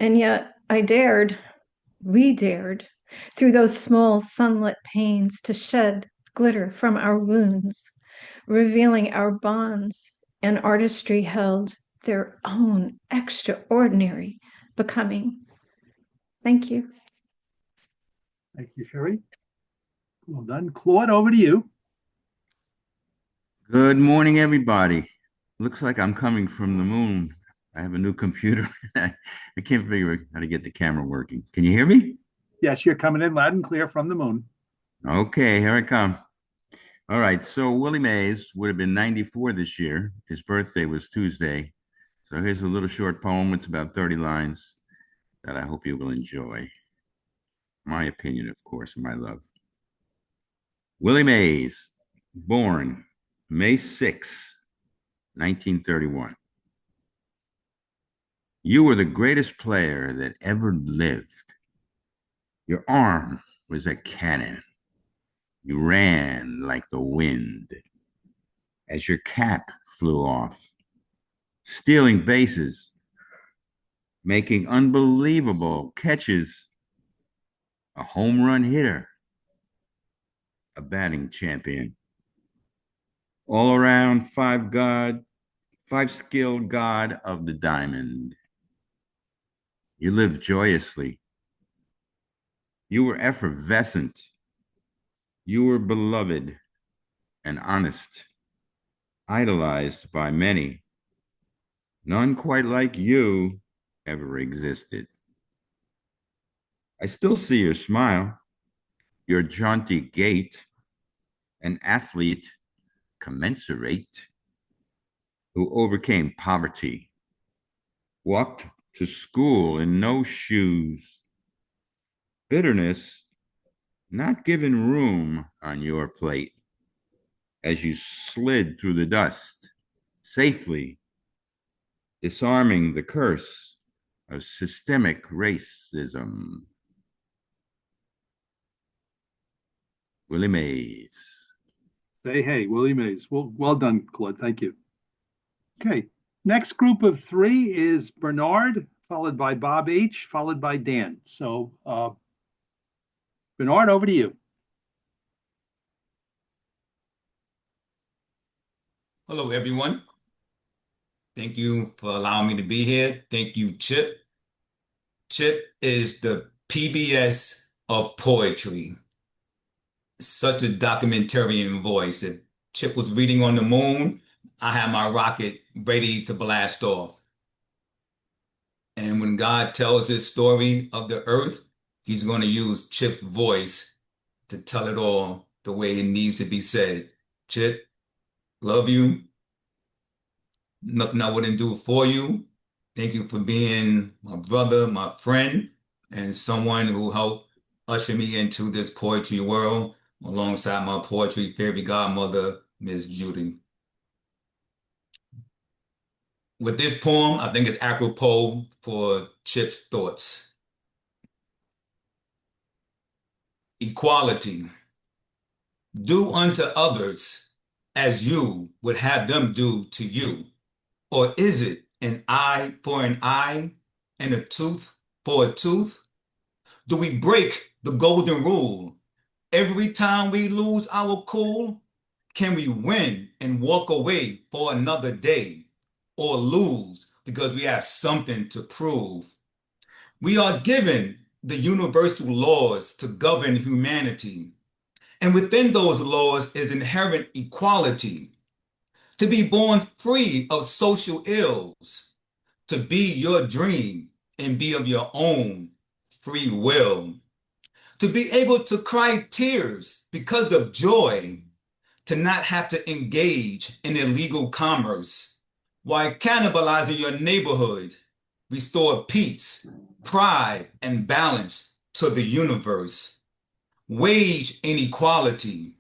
S7: And yet we dared, through those small sunlit panes to shed glitter from our wounds, revealing our bonds, and artistry held their own extraordinary becoming. Thank you.
S1: Thank you, Sherry. Well done. Claude, over to you.
S8: Good morning, everybody. Looks like I'm coming from the moon. I have a new computer. I can't figure out how to get the camera working. Can you hear me?
S1: Yes, you're coming in loud and clear from the moon.
S8: Okay, here I come. All right, so Willie Mays would have been 94 this year. His birthday was Tuesday. So here's a little short poem. It's about 30 lines that I hope you will enjoy. My opinion, of course, my love. Willie Mays, born May 6, 1931. You were the greatest player that ever lived. Your arm was a cannon. You ran like the wind as your cap flew off, stealing bases, making unbelievable catches, a home run hitter, a batting champion. All around five-skilled god of the diamond. You lived joyously. You were effervescent. You were beloved and honest. idolized by many. None quite like you ever existed. I still see your smile, your jaunty gait, an athlete commensurate who overcame poverty, walked to school in no shoes, bitterness not given room on your plate as you slid through the dust, safely disarming the curse of systemic racism. Willie Mays.
S1: Say hey, Willie Mays. Well done, Claude. Thank you. Okay. Next group of three is Bernard, followed by Bob H., followed by Dan. So, Bernard, over to you.
S9: Hello, everyone. Thank you for allowing me to be here. Thank you, Chip. Chip is the PBS of poetry. Such a documentarian voice. If Chip was reading on the moon, I had my rocket ready to blast off. And when God tells his story of the earth, he's going to use Chip's voice to tell it all the way it needs to be said. Chip, love you. Nothing I wouldn't do for you. Thank you for being my brother, my friend, and someone who helped usher me into this poetry world alongside my poetry fairy godmother, Miss Judy. With this poem, I think it's apropos for Chip's thoughts. Equality. Do unto others as you would have them do to you. Or is it an eye for an eye and a tooth for a tooth? Do we break the golden rule every time we lose our cool? Can we win and walk away for another day, or lose because we have something to prove? We are given the universal laws to govern humanity, and within those laws is inherent equality. To be born free of social ills, to be your dream and be of your own free will, to be able to cry tears because of joy, to not have to engage in illegal commerce while cannibalizing your neighborhood, restore peace, pride, and balance to the universe. Wage inequality,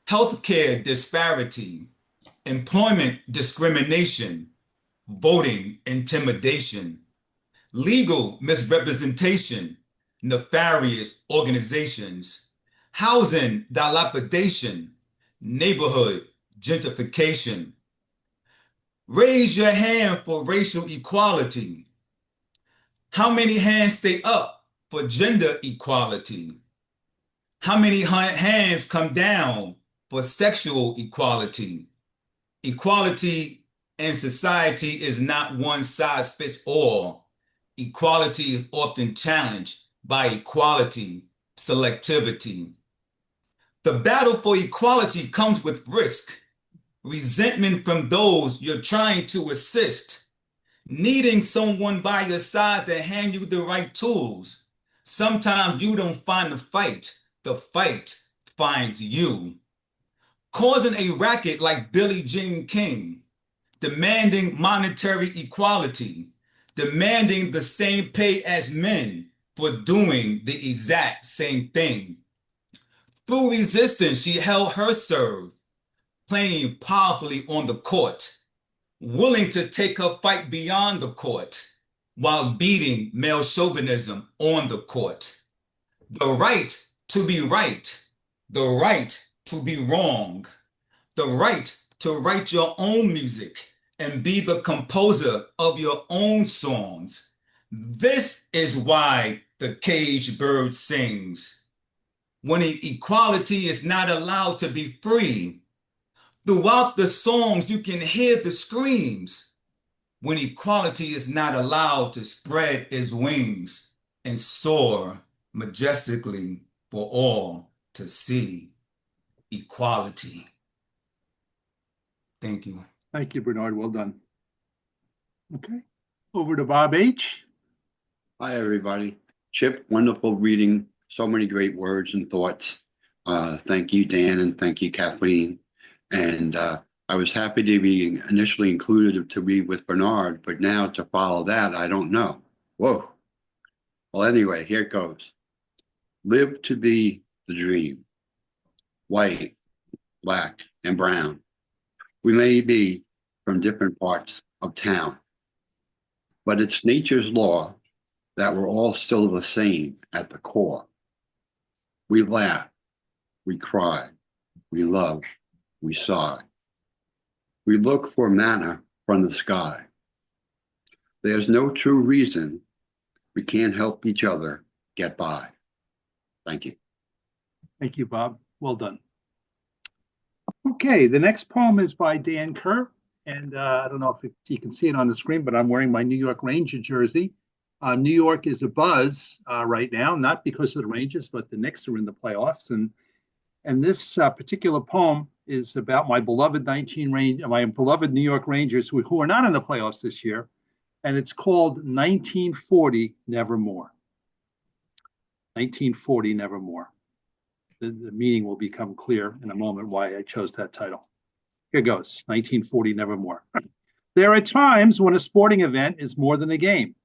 S9: healthcare disparity, employment discrimination, voting intimidation, legal misrepresentation, nefarious organizations, housing dilapidation, neighborhood gentrification. Raise your hand for racial equality. How many hands stay up for gender equality? How many hands come down for sexual equality? Equality in society is not one size fits all. Equality is often challenged by equality selectivity. The battle for equality comes with risk, resentment from those you're trying to assist, needing someone by your side to hand you the right tools. Sometimes you don't find the fight finds you. Causing a racket like Billie Jean King, demanding monetary equality, demanding the same pay as men for doing the exact same thing. Through resistance, she held her serve, playing powerfully on the court, willing to take her fight beyond the court, while beating male chauvinism on the court. The right to be right, the right to be wrong, the right to write your own music and be the composer of your own songs. This is why the caged bird sings. When equality is not allowed to be free, throughout the songs you can hear the screams. When equality is not allowed to spread its wings and soar majestically for all to see. Equality. Thank you.
S1: Thank you, Bernard. Well done. Okay, over to Bob H.
S10: Hi, everybody. Chip, wonderful reading. So many great words and thoughts. Thank you, Dan, and thank you, Kathleen. And I was happy to be initially included to read with Bernard, but now to follow that, I don't know. Whoa. Well, anyway, here it goes. Live to be the dream. White, black, and brown. We may be from different parts of town, but it's nature's law that we're all still the same at the core. We laugh, we cry, we love, we sigh. We look for manna from the sky. There's no true reason we can't help each other get by. Thank you.
S1: Thank you, Bob. Well done. Okay, the next poem is by Dan Kerr. And I don't know if you can see it on the screen, but I'm wearing my New York Ranger jersey. New York is a buzz right now, not because of the Rangers, but the Knicks are in the playoffs. And this particular poem is about my beloved my beloved New York Rangers who are not in the playoffs this year. And it's called 1940 Nevermore. 1940 Nevermore. The meaning will become clear in a moment why I chose that title. Here goes, 1940 Nevermore. There are times when a sporting event is more than a game.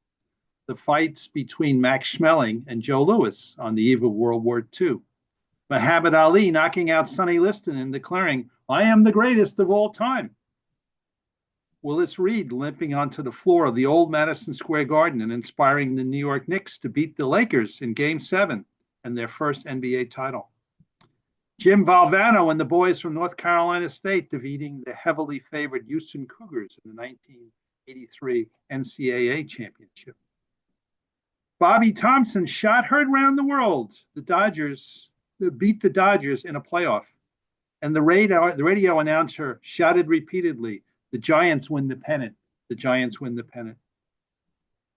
S1: The fights between Max Schmeling and Joe Louis on the eve of World War II. Muhammad Ali knocking out Sonny Liston and declaring, "I am the greatest of all time." Willis Reed limping onto the floor of the old Madison Square Garden and inspiring the New York Knicks to beat the Lakers in Game 7 and their first NBA title. Jim Valvano and the boys from North Carolina State defeating the heavily favored Houston Cougars in the 1983 NCAA championship. Bobby Thompson shot heard round the world. The Dodgers beat the Dodgers in a playoff. And the radio announcer shouted repeatedly, "The Giants win the pennant. The Giants win the pennant."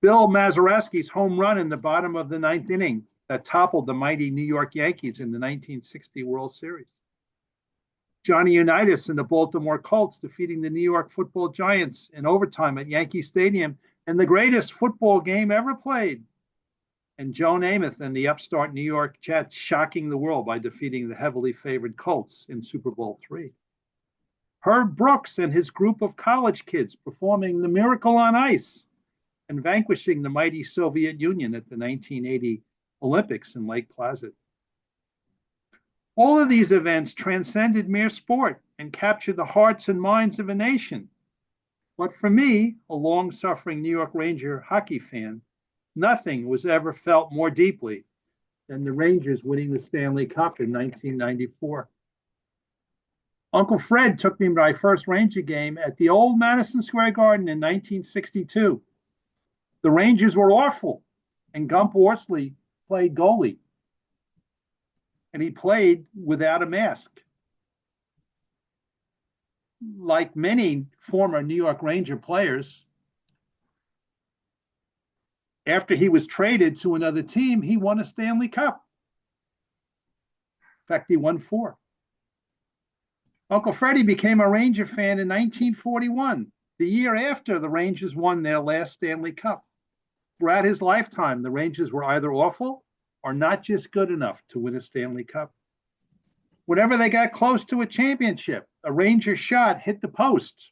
S1: Bill Mazeroski's home run in the bottom of the ninth inning that toppled the mighty New York Yankees in the 1960 World Series. Johnny Unitas and the Baltimore Colts defeating the New York Football Giants in overtime at Yankee Stadium in the greatest football game ever played. And Joe Namath and the upstart New York Jets shocking the world by defeating the heavily favored Colts in Super Bowl III. Herb Brooks and his group of college kids performing the Miracle on Ice and vanquishing the mighty Soviet Union at the 1980 Olympics in Lake Placid. All of these events transcended mere sport and captured the hearts and minds of a nation. But for me, a long-suffering New York Ranger hockey fan, nothing was ever felt more deeply than the Rangers winning the Stanley Cup in 1994. Uncle Fred took me to my first Ranger game at the old Madison Square Garden in 1962. The Rangers were awful, and Gump Worsley played goalie, and he played without a mask. Like many former New York Ranger players, after he was traded to another team, he won a Stanley Cup. In fact, he won 4. Uncle Freddie became a Ranger fan in 1941, the year after the Rangers won their last Stanley Cup. Throughout his lifetime, the Rangers were either awful or not just good enough to win a Stanley Cup. Whenever they got close to a championship, a Ranger shot hit the post.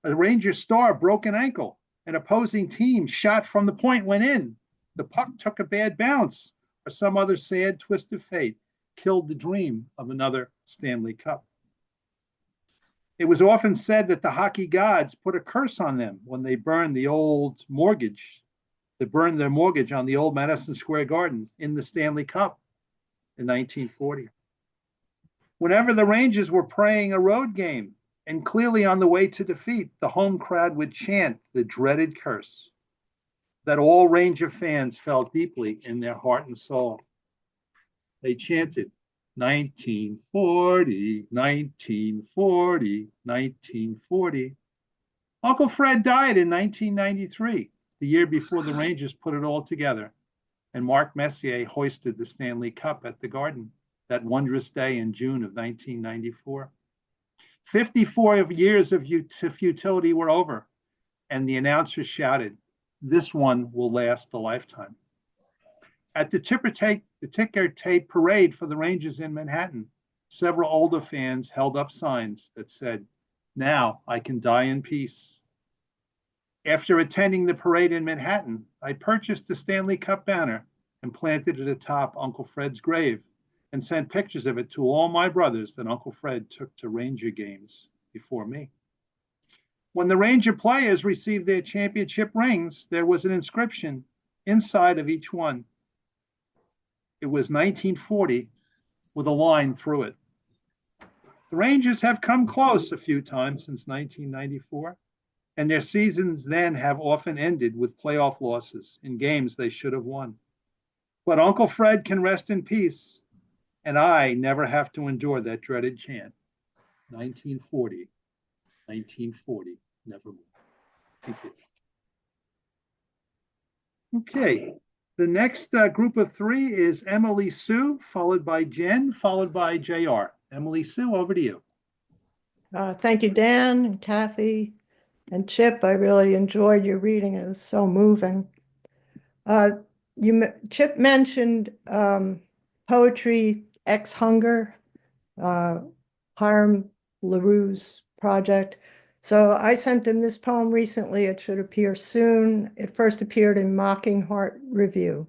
S1: A Ranger star broke an ankle. An opposing team shot from the point went in. The puck took a bad bounce, or some other sad twist of fate killed the dream of another Stanley Cup. It was often said that the hockey gods put a curse on them when they burned the old mortgage. They burned their mortgage on the old Madison Square Garden in the Stanley Cup in 1940. Whenever the Rangers were playing a road game and clearly on the way to defeat, the home crowd would chant the dreaded curse that all Ranger fans felt deeply in their heart and soul. They chanted, 1940, 1940, 1940. Uncle Fred died in 1993, the year before the Rangers put it all together, and Mark Messier hoisted the Stanley Cup at the Garden that wondrous day in June of 1994. 54 years of futility were over, and the announcer shouted, "This one will last a lifetime." At the ticker tape parade for the Rangers in Manhattan, several older fans held up signs that said, "Now I can die in peace." After attending the parade in Manhattan, I purchased the Stanley Cup banner and planted it atop Uncle Fred's grave and sent pictures of it to all my brothers that Uncle Fred took to Ranger games before me. When the Ranger players received their championship rings, there was an inscription inside of each one. It was 1940 with a line through it. The Rangers have come close a few times since 1994, and their seasons then have often ended with playoff losses in games they should have won. But Uncle Fred can rest in peace, and I never have to endure that dreaded chant. 1940, 1940, nevermore. Thank you. Okay, the next group of three is Emily Sue, followed by Jen, followed by JR. Emily Sue, over to you.
S11: Thank you, Dan and Kathy and Chip. I really enjoyed your reading. It was so moving. Chip mentioned poetry ex hunger, Hiram LaRue's project. So I sent him this poem recently. It should appear soon. It first appeared in Mocking Heart Review.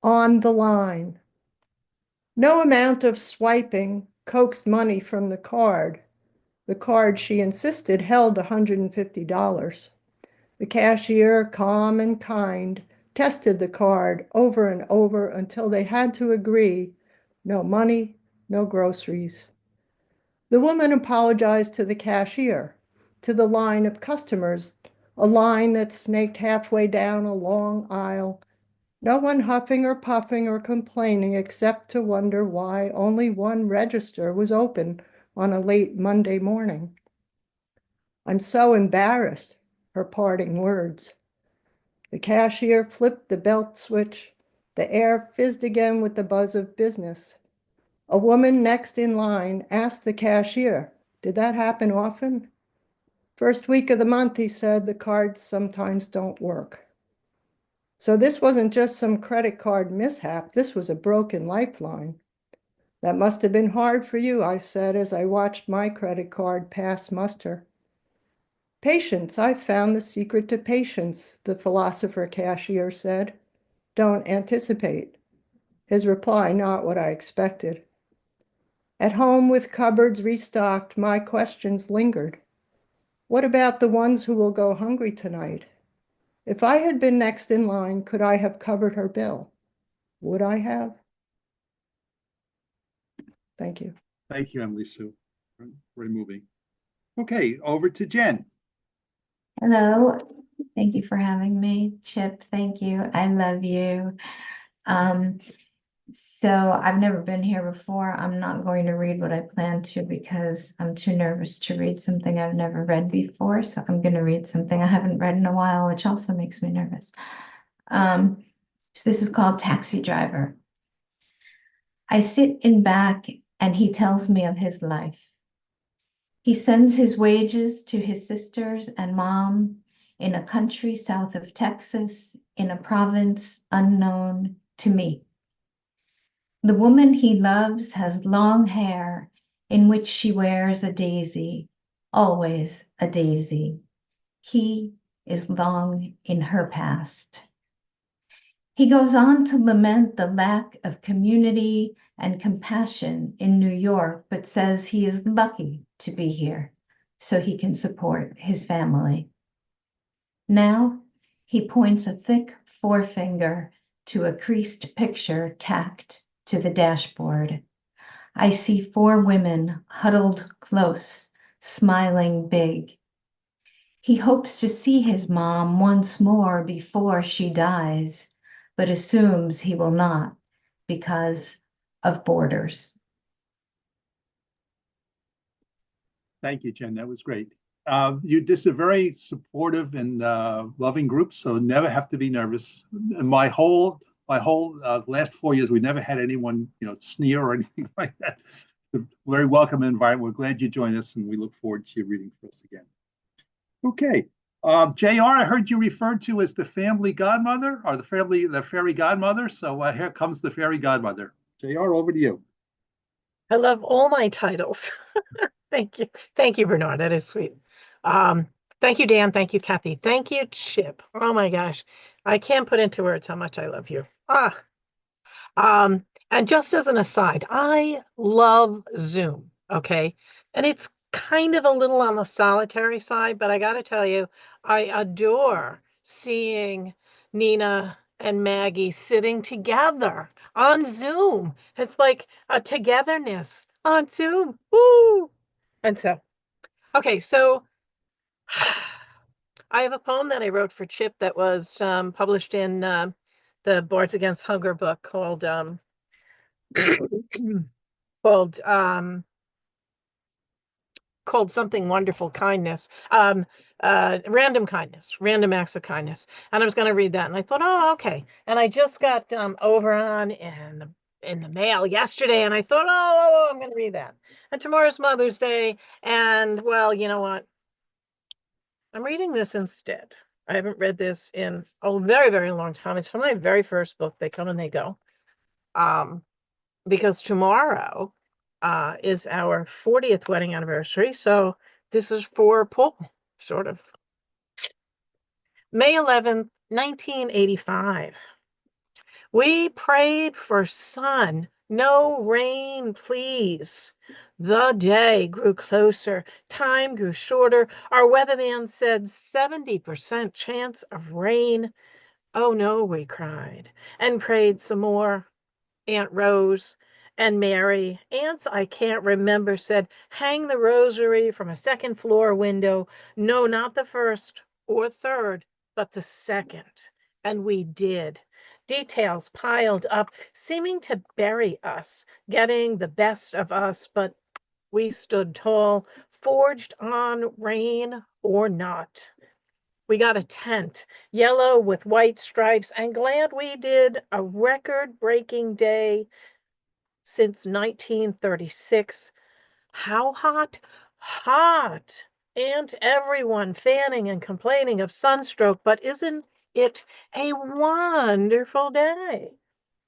S11: On the line. No amount of swiping coaxed money from the card. The card, she insisted, held $150. The cashier, calm and kind, tested the card over and over until they had to agree, no money, no groceries. The woman apologized to the cashier, to the line of customers, a line that snaked halfway down a long aisle, no one huffing or puffing or complaining except to wonder why only one register was open on a late Monday morning. I'm so embarrassed, her parting words. The cashier flipped the belt switch. The air fizzed again with the buzz of business. A woman next in line asked the cashier, "Did that happen often?" "First week of the month," he said, "the cards sometimes don't work." So this wasn't just some credit card mishap. This was a broken lifeline. "That must have been hard for you," I said as I watched my credit card pass muster. "Patience, I've found the secret to patience," the philosopher cashier said. "Don't anticipate." His reply, not what I expected. At home with cupboards restocked, my questions lingered. What about the ones who will go hungry tonight? If I had been next in line, could I have covered her bill? Would I have? Thank you.
S1: Thank you, Emily Sue. Very moving. Okay, over to Jen.
S12: Hello, thank you for having me. Chip, thank you. I love you. So I've never been here before. I'm not going to read what I plan to because I'm too nervous to read something I've never read before. So I'm going to read something I haven't read in a while, which also makes me nervous. So this is called Taxi Driver. I sit in back and he tells me of his life. He sends his wages to his sisters and mom in a country south of Texas, in a province unknown to me. The woman he loves has long hair in which she wears a daisy, always a daisy. He is long in her past. He goes on to lament the lack of community and compassion in New York, but says he is lucky to be here so he can support his family. Now he points a thick forefinger to a creased picture tacked to the dashboard. I see 4 women huddled close, smiling big. He hopes to see his mom once more before she dies, but assumes he will not because of borders.
S1: Thank you, Jen. That was great. This is a very supportive and loving group, so never have to be nervous. My whole last 4 years, we never had anyone, sneer or anything like that. a very welcome invite. We're glad you joined us, and we look forward to you reading for us again. Okay. JR, I heard you referred to as the family godmother or the fairy godmother. So here comes the fairy godmother. JR, over to you.
S13: I love all my titles. Thank you. Thank you, Bernard. That is sweet. Thank you, Dan. Thank you, Kathy. Thank you, Chip. Oh my gosh. I can't put into words how much I love you. And just as an aside, I love Zoom, okay? And it's kind of a little on the solitary side, but I got to tell you, I adore seeing Nina and Maggie sitting together on Zoom. It's like a togetherness on Zoom. Woo! And so, okay, so I have a poem that I wrote for Chip that was published in the Boards Against Hunger book called called called something wonderful kindness, random kindness, random acts of kindness. And I was going to read that, and I thought, oh, okay. And I just got Overon in the mail yesterday, and I thought, oh, I'm going to read that. And tomorrow's Mother's Day, and well, you know what? I'm reading this instead. I haven't read this in a very, very long time. It's from my very first book. They come and they go. Because tomorrow is our 40th wedding anniversary. So this is for Paul, sort of. May 11th, 1985. We prayed for sun, no rain, please. The day grew closer, time grew shorter. Our weatherman said 70% chance of rain. Oh no, we cried, and prayed some more. Aunt Rose and Mary, aunts I can't remember, said, hang the rosary from a second floor window. No, not the first or third, but the second. And we did. Details piled up, seeming to bury us, getting the best of us, but we stood tall, forged on rain or not. We got a tent, yellow with white stripes, and glad we did. A record-breaking day since 1936. How hot? Hot. And everyone fanning and complaining of sunstroke, but isn't it a wonderful day?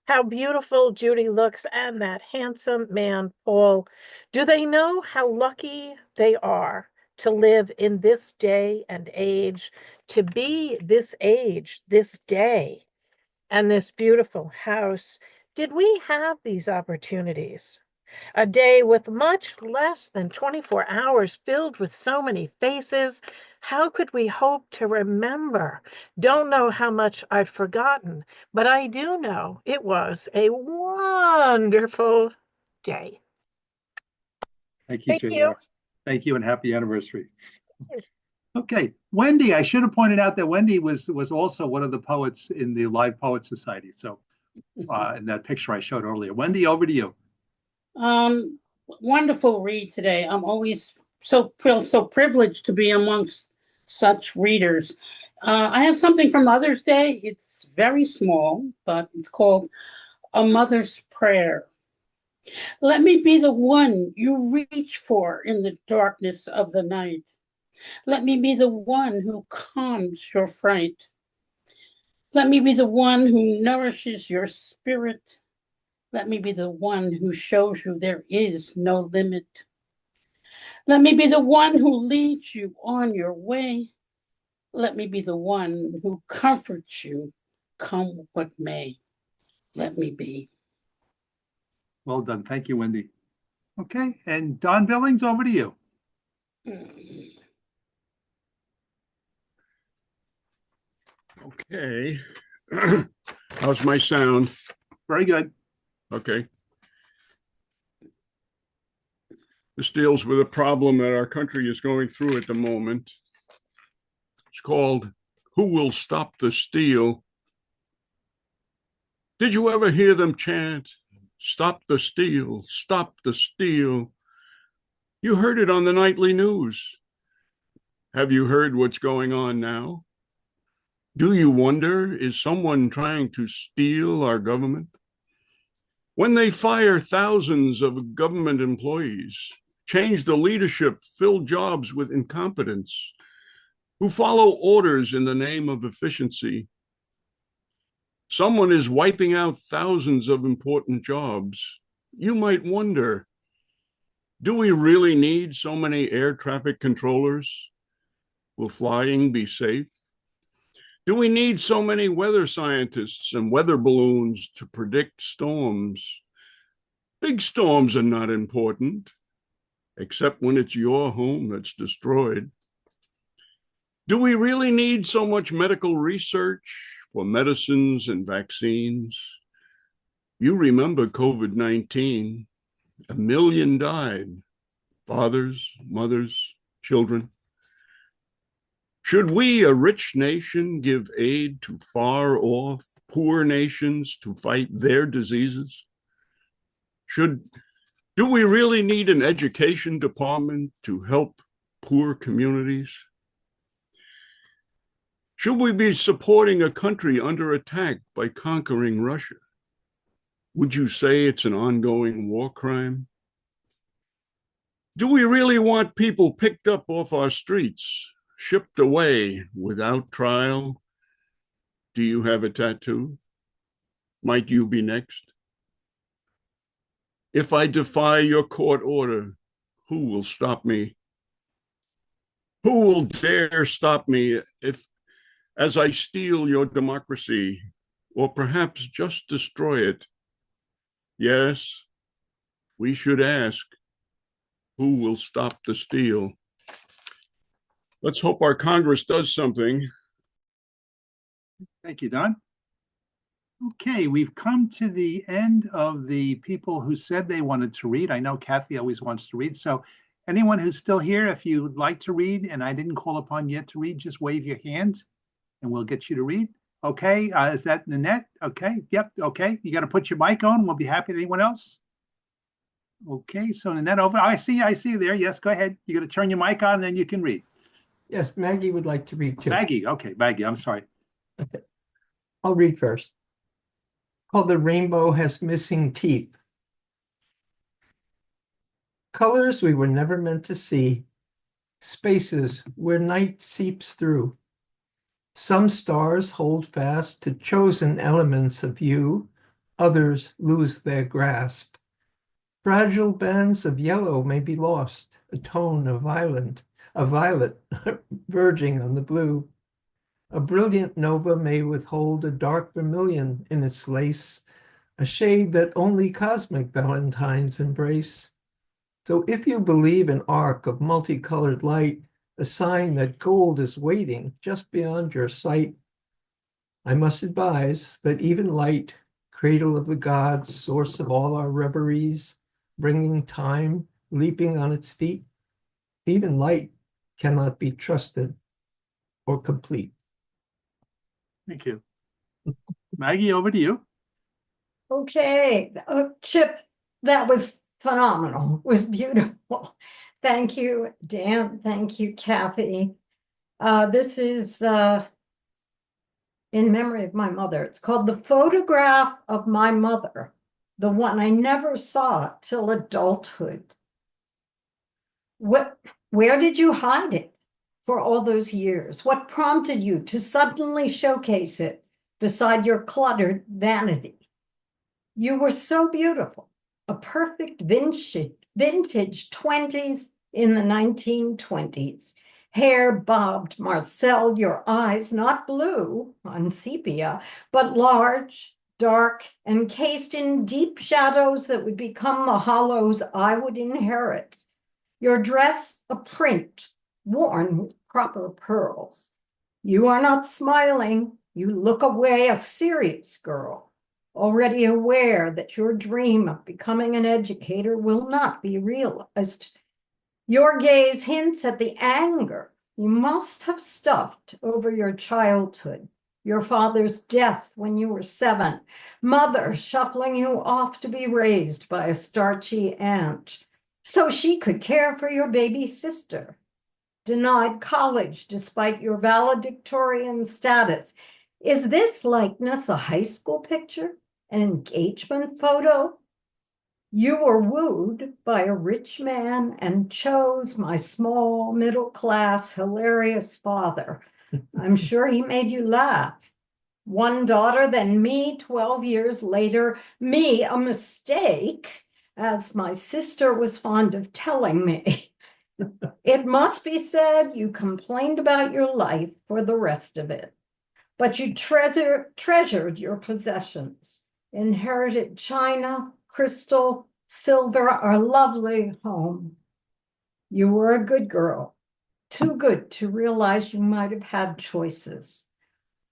S13: How beautiful Judy looks and that handsome man, Paul. Do they know how lucky they are to live in this day and age, to be this age, this day, and this beautiful house? Did we have these opportunities? A day with much less than 24 hours filled with so many faces. How could we hope to remember? Don't know how much I've forgotten, but I do know it was a wonderful day.
S1: Thank you,
S13: Thank
S1: JR.
S13: you.
S1: Thank you, and happy anniversary. Okay, Wendy, I should have pointed out that Wendy was also one of the poets in the Live Poet Society. So in that picture I showed earlier. Wendy, over to you.
S14: Wonderful read today. I'm always feel so privileged to be amongst such readers. I have something for Mother's Day. It's very small, but it's called A Mother's Prayer. Let me be the one you reach for in the darkness of the night. Let me be the one who calms your fright. Let me be the one who nourishes your spirit. Let me be the one who shows you there is no limit. Let me be the one who leads you on your way. Let me be the one who comforts you, come what may. Let me be.
S1: Well done. Thank you, Wendy. Okay, and Don Billings, over to you.
S15: Okay. How's my sound?
S1: Very good.
S15: Okay. This deals with a problem that our country is going through at the moment. It's called Who Will Stop the Steal? Did you ever hear them chant, stop the steal, stop the steal? You heard it on the nightly news. Have you heard what's going on now? Do you wonder, is someone trying to steal our government? when they fire thousands of government employees, change the leadership, fill jobs with incompetence, who follow orders in the name of efficiency. Someone is wiping out thousands of important jobs. You might wonder, do we really need so many air traffic controllers? Will flying be safe? Do we need so many weather scientists and weather balloons to predict storms? Big storms are not important, except when it's your home that's destroyed. Do we really need so much medical research for medicines and vaccines? You remember COVID-19, 1 million died, fathers, mothers, children. Should we, a rich nation, give aid to far off, poor nations to fight their diseases? Do we really need an education department to help poor communities? Should we be supporting a country under attack by conquering Russia? Would you say it's an ongoing war crime? Do we really want people picked up off our streets, shipped away without trial? Do you have a tattoo? Might you be next? If I defy your court order, who will stop me? Who will dare stop me as I steal your democracy, or perhaps just destroy it? Yes, we should ask, who will stop the steal? Let's hope our Congress does something.
S1: Thank you, Don. Okay, we've come to the end of the people who said they wanted to read. I know Kathy always wants to read. So anyone who's still here, if you'd like to read and I didn't call upon yet to read, just wave your hand and we'll get you to read. Okay, is that Nanette? Okay, yep, okay. You got to put your mic on. We'll be happy. Anyone else? Okay, so Nanette over. I see you there. Yes, go ahead. You got to turn your mic on and then you can read.
S16: Yes, Maggie would like to read too.
S1: Maggie, okay, Maggie, I'm sorry.
S16: Okay. I'll read first. Called The Rainbow Has Missing Teeth. Colors we were never meant to see. Spaces where night seeps through. Some stars hold fast to chosen elements of you. Others lose their grasp. Fragile bands of yellow may be lost, a tone of violet verging on the blue. A brilliant nova may withhold a dark vermilion in its lace, a shade that only cosmic valentines embrace. So if you believe an arc of multicolored light, a sign that gold is waiting just beyond your sight, I must advise that even light, cradle of the gods, source of all our reveries, bringing time, leaping on its feet, even light cannot be trusted or complete.
S1: Thank you. Maggie, over to you.
S11: Okay, Chip, that was phenomenal. It was beautiful. Thank you, Dan. Thank you, Kathy. This is in memory of my mother. It's called The Photograph of My Mother, the one I never saw till adulthood. Where did you hide it for all those years? What prompted you to suddenly showcase it beside your cluttered vanity? You were so beautiful, a perfect vintage 20s in the 1920s. Hair bobbed Marcel, your eyes not blue on sepia, but large, dark, encased in deep shadows that would become the hollows I would inherit. Your dress a print, worn with proper pearls. You are not smiling. You look away, a serious girl, already aware that your dream of becoming an educator will not be realized. Your gaze hints at the anger you must have stuffed over your childhood, your father's death when you were 7, mother shuffling you off to be raised by a starchy aunt so she could care for your baby sister, denied college despite your valedictorian status. Is this likeness a high school picture, an engagement photo,
S17: You were wooed by a rich man and chose my small, middle-class, hilarious father. I'm sure he made you laugh. One daughter, then me 12 years later, me a mistake, as my sister was fond of telling me. It must be said you complained about your life for the rest of it, but you treasured your possessions, inherited china, crystal, silver, our lovely home. You were a good girl, too good to realize you might have had choices.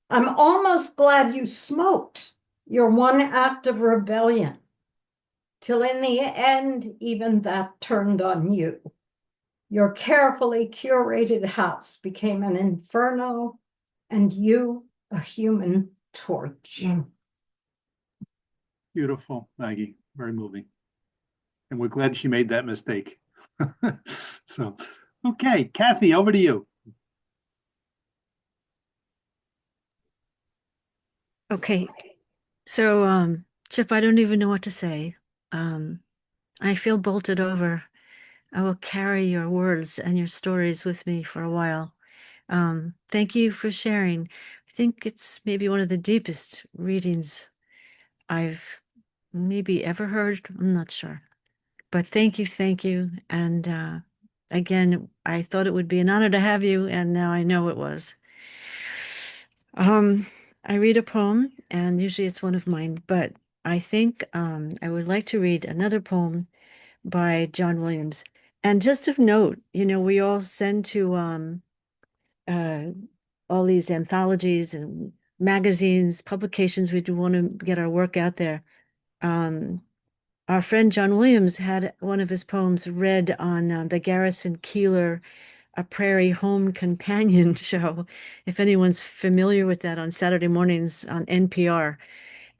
S17: I'm almost glad you smoked your one act of rebellion, till in the end, even that turned on you. Your carefully curated house became an inferno, and you a human torch.
S1: Beautiful, Maggie. Very moving. And we're glad she made that mistake. So, okay, Kathy, over to you.
S2: Okay. So, Chip, I don't even know what to say. I feel bolted over. I will carry your words and your stories with me for a while. Thank you for sharing. I think it's maybe one of the deepest readings I've maybe ever heard. I'm not sure. But thank you. And again, I thought it would be an honor to have you, and now I know it was. I read a poem, and usually it's one of mine, but I think I would like to read another poem by John Williams. And just of note, we all send to uh, all these anthologies and magazines, publications. We do want to get our work out there. Our friend John Williams had one of his poems read on the Garrison Keillor A Prairie Home Companion show, if anyone's familiar with that, on Saturday mornings on NPR.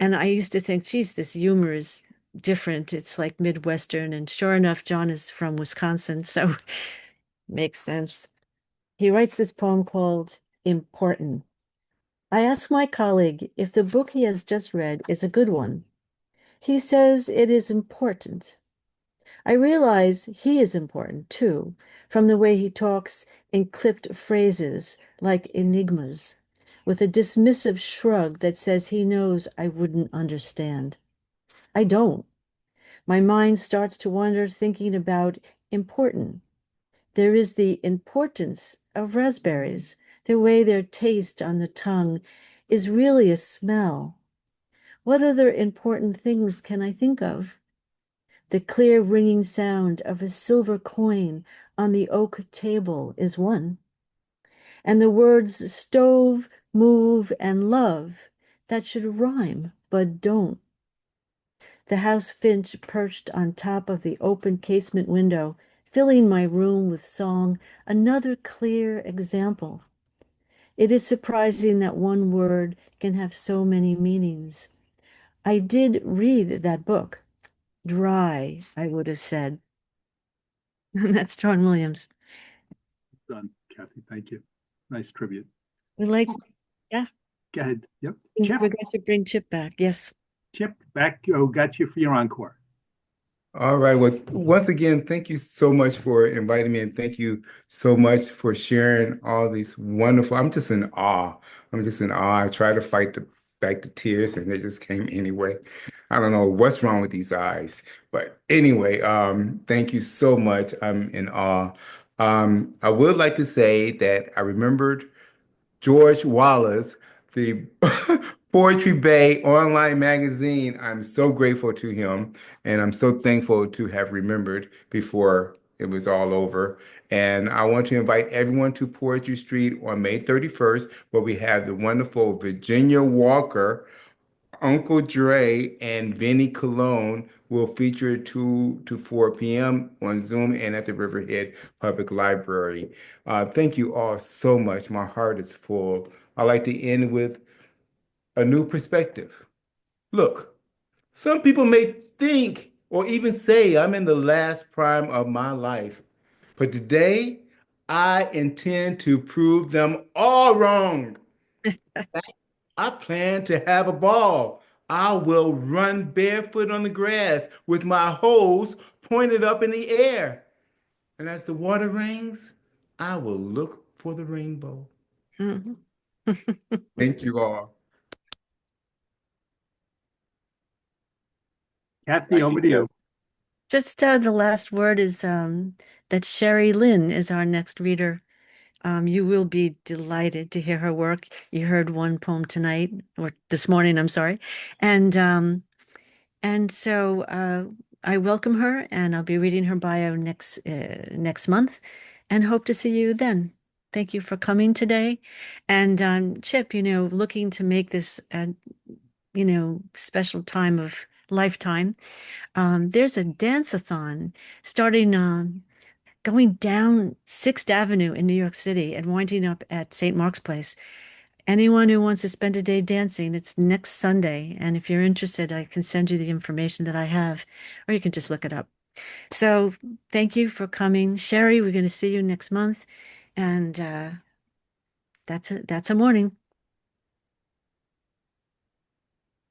S2: And I used to think, geez, this humor is different. It's like Midwestern. And sure enough, John is from Wisconsin, so makes sense. He writes this poem called Important. I ask my colleague if the book he has just read is a good one. He says it is important. I realize he is important too, from the way he talks in clipped phrases like enigmas, with a dismissive shrug that says he knows I wouldn't understand. I don't. My mind starts to wander thinking about important. There is the importance of raspberries, the way their taste on the tongue is really a smell. What other important things can I think of? The clear ringing sound of a silver coin on the oak table is one. And the words stove, move, and love that should rhyme but don't. The house finch perched on top of the open casement window, filling my room with song, another clear example. It is surprising that one word can have so many meanings. I did read that book. Dry, I would have said. That's John Williams.
S1: Done, Kathy. Thank you. Nice tribute.
S2: Yeah.
S1: Go ahead. Yep.
S2: Chip. We're going to bring Chip back. Yes.
S1: Chip, back. Oh, got you for your encore.
S3: All right. Well, once again, thank you so much for inviting me, and thank you so much for sharing all these wonderful. I'm just in awe. I try to fight back the tears, and they just came anyway. I don't know what's wrong with these eyes, but anyway, thank you so much. I'm in awe. I would like to say that I remembered George Wallace, the Poetry Bay online magazine. I'm so grateful to him, and I'm so thankful to have remembered before it was all over. And I want to invite everyone to Poetry Street on May 31st, where we have the wonderful Virginia Walker, Uncle Dre, and Vinnie Colon will feature 2 to 4 p.m. on Zoom and at the Riverhead Public Library. Thank you all so much. My heart is full. I'd like to end with a new perspective. Look, some people may think or even say I'm in the last prime of my life, but today I intend to prove them all wrong. I plan to have a ball. I will run barefoot on the grass with my hose pointed up in the air. And as the water rains, I will look for the rainbow.
S2: Mhm.
S3: Thank you all.
S1: Kathy, over to you.
S2: Just the last word is that Sherry Lynn is our next reader. You will be delighted to hear her work. You heard one poem tonight, or this morning, I'm sorry. And so I welcome her, and I'll be reading her bio next month, and hope to see you then. Thank you for coming today. And Chip, looking to make this special time of lifetime. There's a dance-a-thon starting going down 6th Avenue in New York City and winding up at St. Mark's Place. Anyone who wants to spend a day dancing, it's next Sunday. And if you're interested, I can send you the information that I have, or you can just look it up. So thank you for coming. Sherry, we're going to see you next month. And that's a morning.